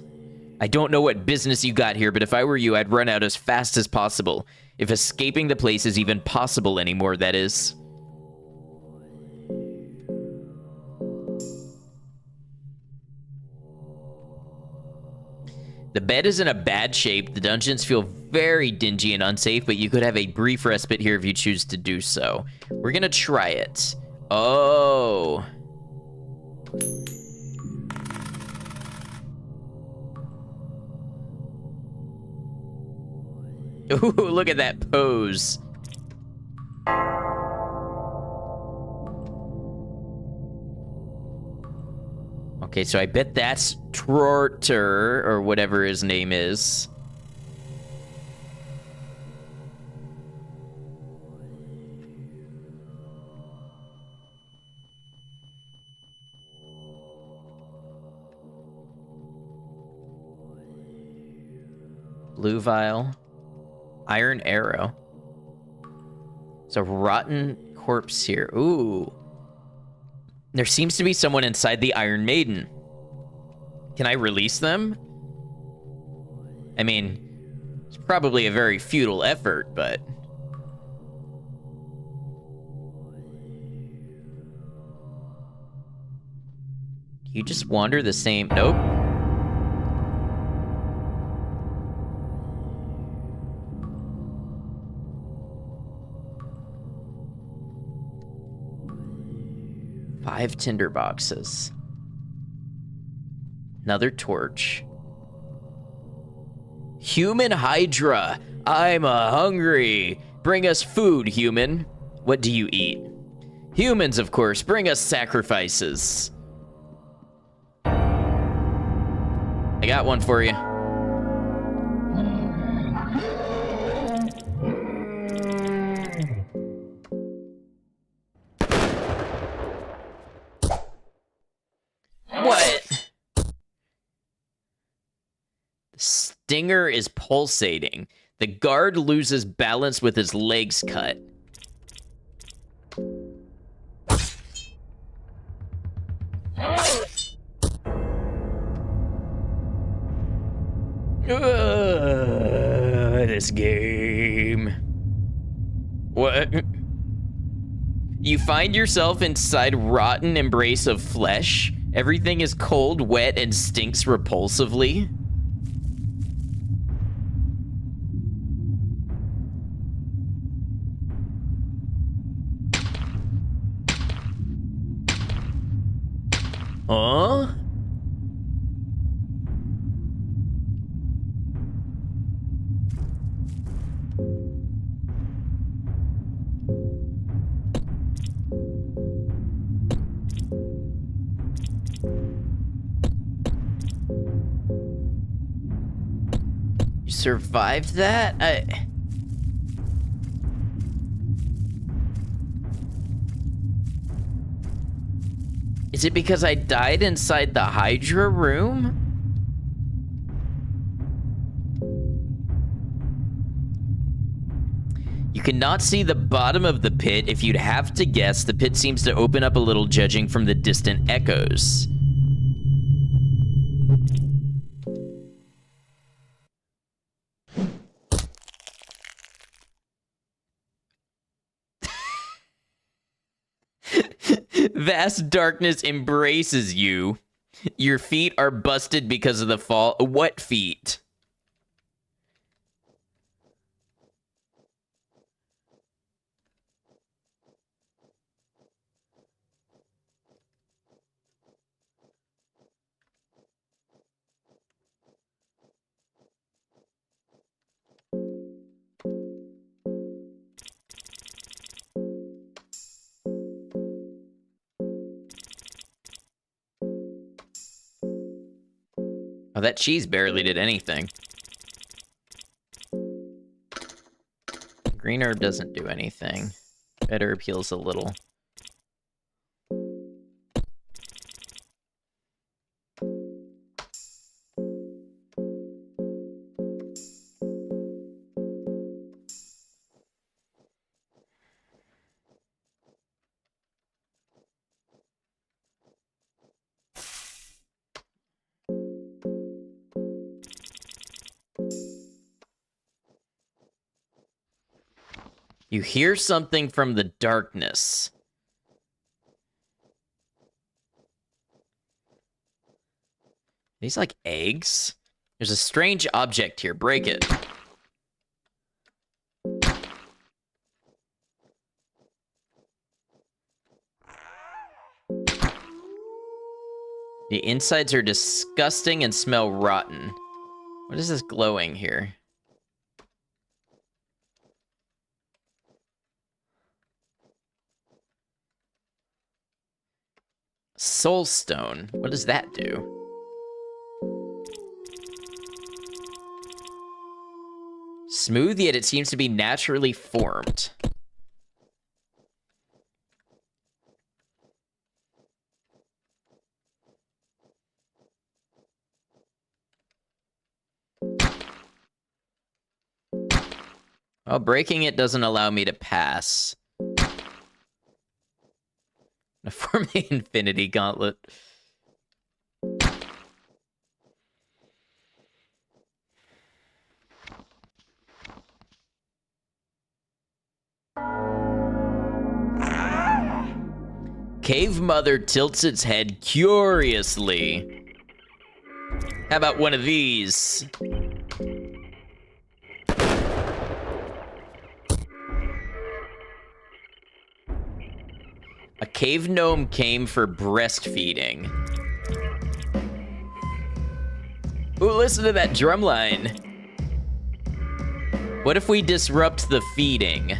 I don't know what business you got here, but if I were you, I'd run out as fast as possible. If escaping the place is even possible anymore, that is. The bed is in a bad shape. The dungeons feel very dingy and unsafe, but you could have a brief respite here if you choose to do so. We're gonna try it. Oh. Ooh, look at that pose. Okay, so I bet that's Trorter, or whatever his name is. Blue vial. Iron arrow. There's a rotten corpse here. Ooh. There seems to be someone inside the Iron Maiden. Can I release them? I mean, it's probably a very futile effort, but... You just wander the same... Nope. Five tinder boxes. Another torch. Human Hydra, I'm hungry. Bring us food, human. What do you eat? Humans, of course, bring us sacrifices. I got one for you. What? The stinger is pulsating. The guard loses balance with his legs cut. This game. What? You find yourself inside rotten embrace of flesh. Everything is cold, wet, and stinks repulsively. Huh? You survived that? Is it because I died inside the Hydra room? You cannot see the bottom of the pit. If you'd have to guess, the pit seems to open up a little, judging from the distant echoes. Vast darkness embraces you. Your feet are busted because of the fall. What feet? Oh, that cheese barely did anything. Green herb doesn't do anything. Red herb heals a little. You hear something from the darkness. These like eggs? There's a strange object here. Break it. The insides are disgusting and smell rotten. What is this glowing here? Soulstone. What does that do? Smooth, yet it seems to be naturally formed. Well, breaking it doesn't allow me to pass. Form the Infinity Gauntlet. Cave Mother tilts its head curiously. How about one of these? A cave gnome came for breastfeeding. Ooh, listen to that drum line. What if we disrupt the feeding?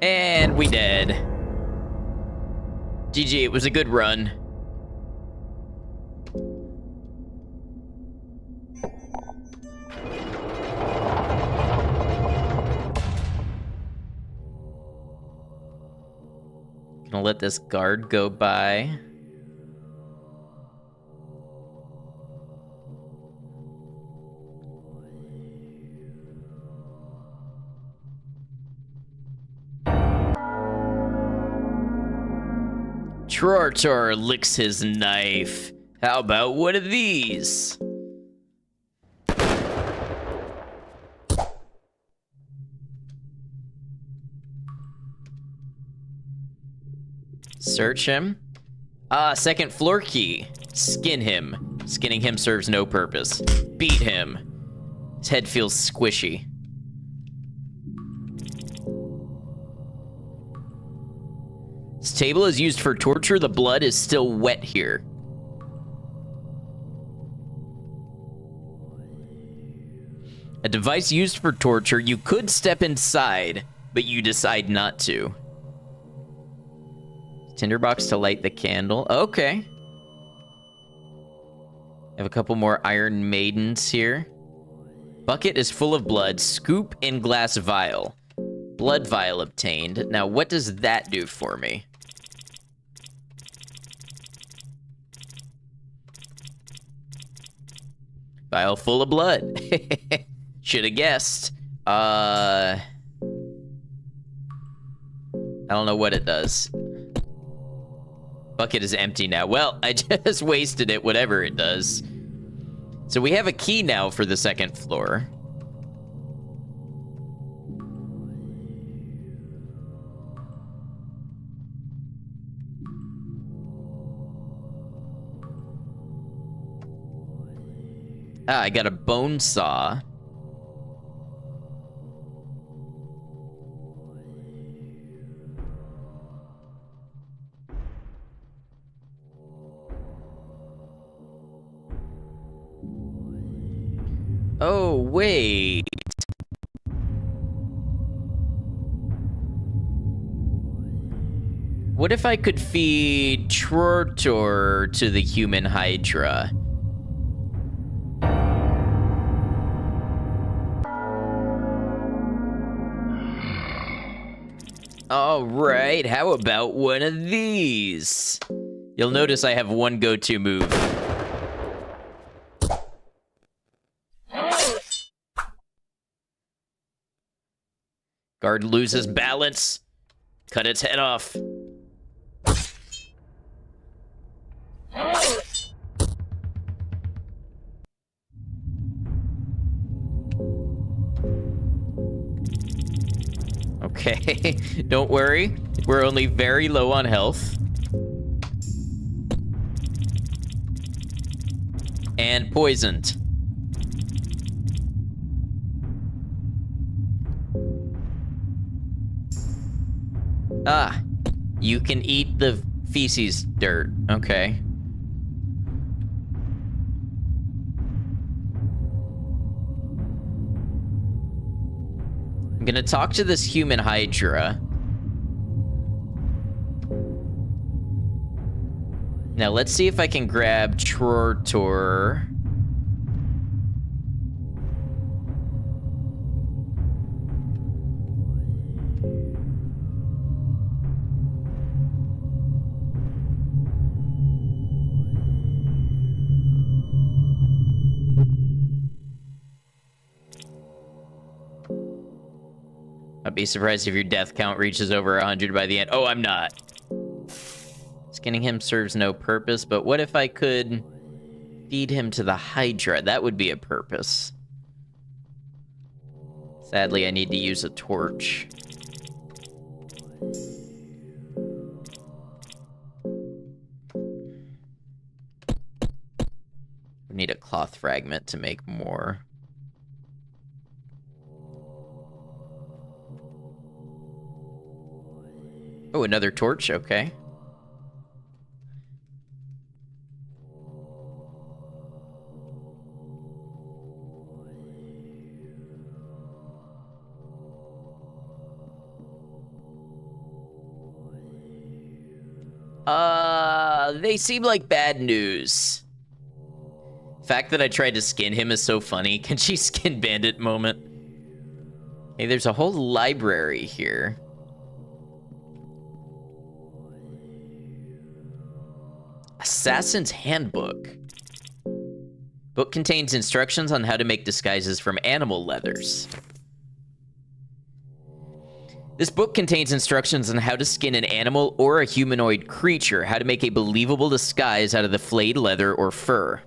And we dead. GG, it was a good run. Gonna let this guard go by. Trortor licks his knife. How about one of these? Search him. Ah, second floor key. Skin him. Skinning him serves no purpose. Beat him. His head feels squishy. This table is used for torture. The blood is still wet here. A device used for torture. You could step inside, but you decide not to. Tinderbox to light the candle. Okay. Have a couple more Iron Maidens here. Bucket is full of blood. Scoop in glass vial. Blood vial obtained. Now, what does that do for me? Vial full of blood. Should have guessed. I don't know what it does. Bucket is empty now. Well, I just wasted it, whatever it does. So we have a key now for the second floor. Ah, I got a bone saw. Oh, wait. What if I could feed Trortor to the human Hydra? All right, how about one of these? You'll notice I have one go-to move. Guard loses balance. Cut its head off. Okay, don't worry. We're only very low on health. And poisoned. Ah, you can eat the feces dirt. Okay. I'm gonna talk to this human Hydra. Now let's see if I can grab Trortor. I'd be surprised if your death count reaches over 100 by the end. Oh, I'm not. Skinning him serves no purpose, but what if I could feed him to the Hydra? That would be a purpose. Sadly, I need to use a torch. We need a cloth fragment to make more. Oh, another torch? Okay. They seem like bad news. The fact that I tried to skin him is so funny. Can she skin bandit moment? Hey, there's a whole library here. Assassin's Handbook. Book contains instructions on how to make disguises from animal leathers. This book contains instructions on how to skin an animal or a humanoid creature, how to make a believable disguise out of the flayed leather or fur.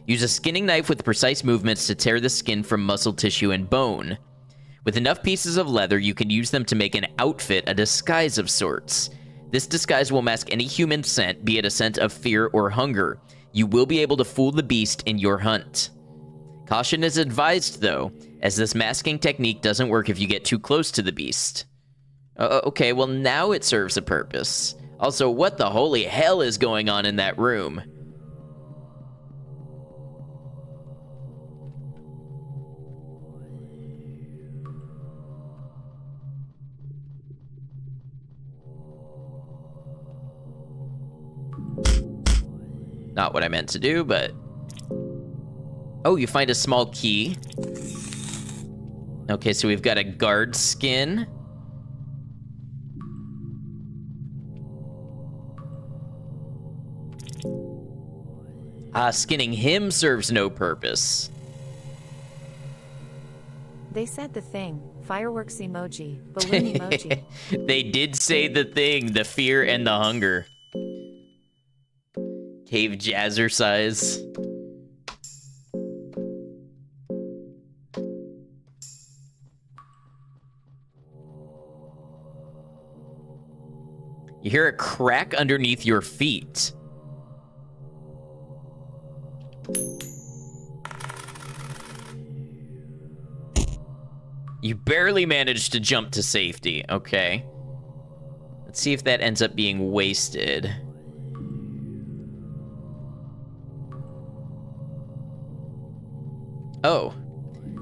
Use a skinning knife with precise movements to tear the skin from muscle tissue and bone. With enough pieces of leather, you can use them to make an outfit, a disguise of sorts. This disguise will mask any human scent, be it a scent of fear or hunger. You will be able to fool the beast in your hunt. Caution is advised, though, as this masking technique doesn't work if you get too close to the beast. Okay, well now it serves a purpose. Also, what the holy hell is going on in that room? Not what I meant to do, but... Oh, you find a small key. Okay, so we've got a guard skin. Skinning him serves no purpose. They said the thing. Fireworks emoji. Balloon emoji. They did say the thing. The fear and the hunger. Cave jazzercise. You hear a crack underneath your feet. You barely managed to jump to safety. Okay. Let's see if that ends up being wasted. Oh.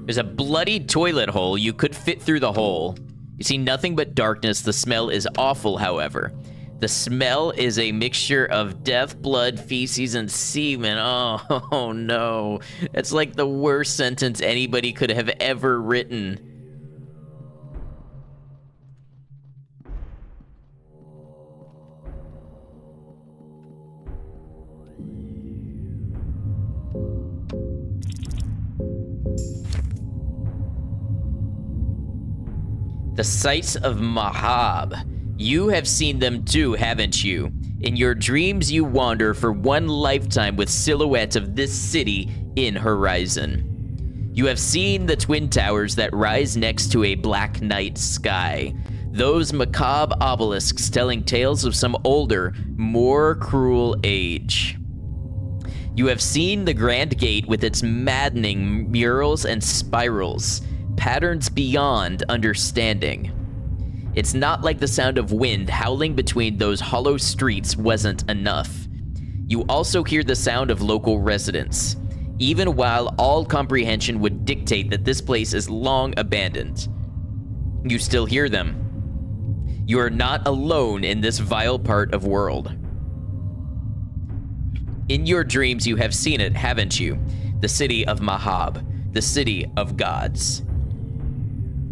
There's a bloody toilet hole. You could fit through the hole. You see nothing but darkness. The smell is awful, however. The smell is a mixture of death, blood, feces, and semen. Oh no. That's like the worst sentence anybody could have ever written. The sights of Mahab. You have seen them too, haven't you? In your dreams, you wander for one lifetime with silhouettes of this city in horizon. You have seen the twin towers that rise next to a black night sky. Those macabre obelisks telling tales of some older, more cruel age. You have seen the Grand Gate with its maddening murals and spirals, patterns beyond understanding. It's not like the sound of wind howling between those hollow streets wasn't enough. You also hear the sound of local residents, even while all comprehension would dictate that this place is long abandoned. You still hear them. You are not alone in this vile part of world. In your dreams, you have seen it, haven't you? The city of Mahab, the city of gods.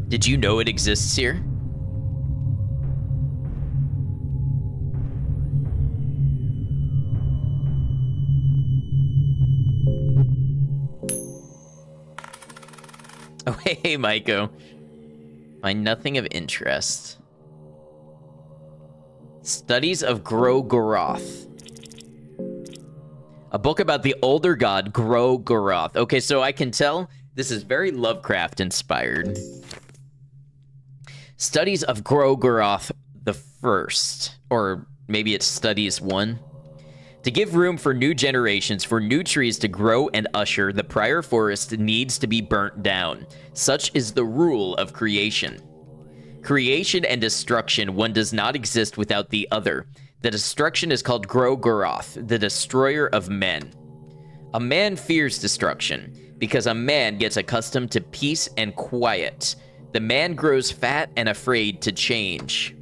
Did you know it exists here? Oh, hey, Maiko. Find nothing of interest. Studies of Gro-Goroth. A book about the older god Gro-Goroth. Okay, so I can tell this is very Lovecraft inspired. Studies of Gro-Goroth the First, or maybe it's Studies 1. To give room for new generations, for new trees to grow and usher, the prior forest needs to be burnt down. Such is the rule of creation. Creation and destruction, one does not exist without the other. The destruction is called Gro-Goroth, the destroyer of men. A man fears destruction, because a man gets accustomed to peace and quiet. The man grows fat and afraid to change.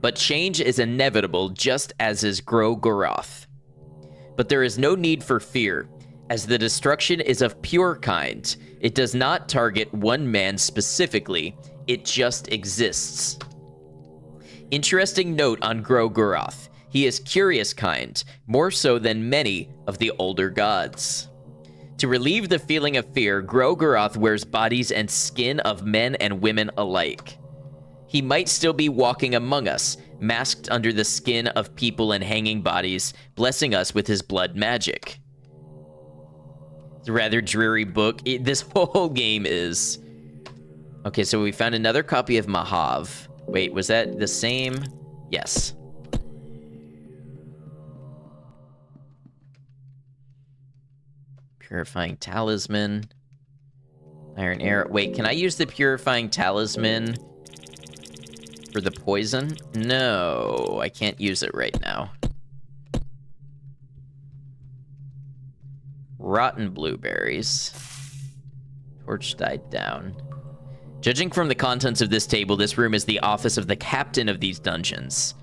But change is inevitable, just as is Gro-Goroth. But there is no need for fear, as the destruction is of pure kind. It does not target one man specifically, it just exists. Interesting note on Gro-Goroth. He is curious kind, more so than many of the older gods. To relieve the feeling of fear, Gro-Goroth wears bodies and skin of men and women alike. He might still be walking among us, masked under the skin of people and hanging bodies, blessing us with his blood magic. It's a rather dreary book. This whole game is... Okay, so we found another copy of Mahav. Wait, was that the same? Yes. Purifying Talisman. Iron Arrow. Wait, can I use the Purifying Talisman for the poison? No, I can't use it right now. Rotten blueberries. Torch died down. Judging from the contents of this table, this room is the office of the captain of these dungeons.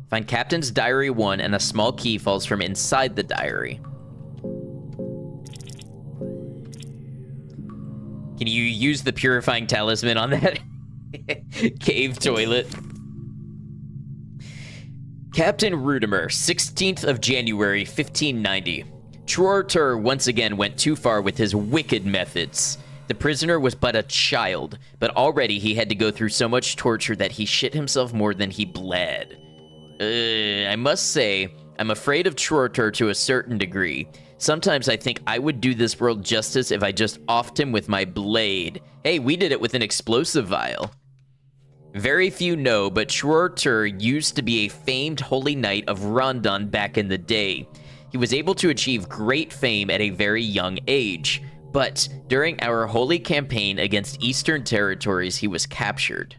Find Captain's Diary 1, and a small key falls from inside the diary. Can you use the Purifying Talisman on that cave toilet? Captain Rudimer, 16th of January, 1590. Truartur once again went too far with his wicked methods. The prisoner was but a child, but already he had to go through so much torture that he shit himself more than he bled. I must say, I'm afraid of Truartur to a certain degree. Sometimes I think I would do this world justice if I just offed him with my blade. Hey, we did it with an explosive vial. Very few know, but Truartur used to be a famed holy knight of Rondon back in the day. He was able to achieve great fame at a very young age, but during our holy campaign against Eastern territories, he was captured.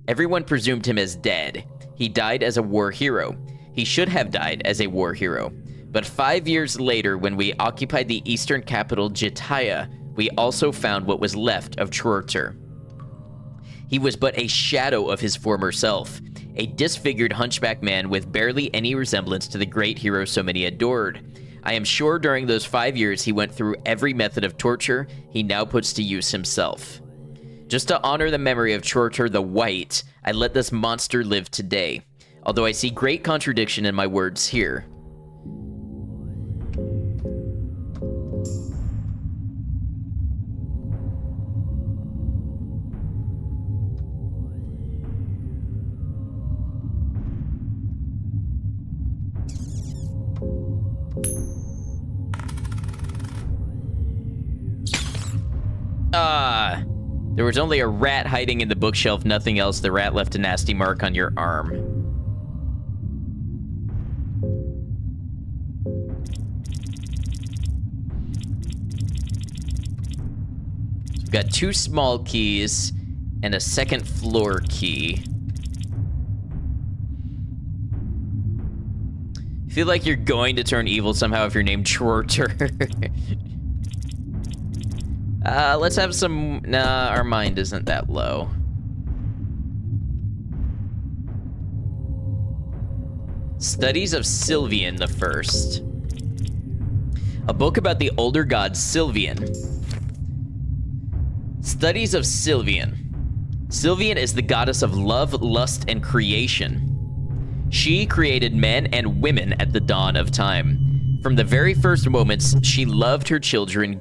Everyone presumed him as dead. He died as a war hero. He should have died as a war hero. But 5 years later, when we occupied the eastern capital, Jitaya, we also found what was left of Truartur. He was but a shadow of his former self, a disfigured hunchback man with barely any resemblance to the great hero so many adored. I am sure during those 5 years he went through every method of torture he now puts to use himself. Just to honor the memory of Truartur the White, I let this monster live today, although I see great contradiction in my words here. There was only a rat hiding in the bookshelf, nothing else. The rat left a nasty mark on your arm. We've got 2 small keys and a second floor key. I feel like you're going to turn evil somehow if you're named Truartur. Let's have some... Nah, our mind isn't that low. Studies of Sylvian the First. A book about the older god Sylvian. Studies of Sylvian. Sylvian is the goddess of love, lust, and creation. She created men and women at the dawn of time. From the very first moments, she loved her children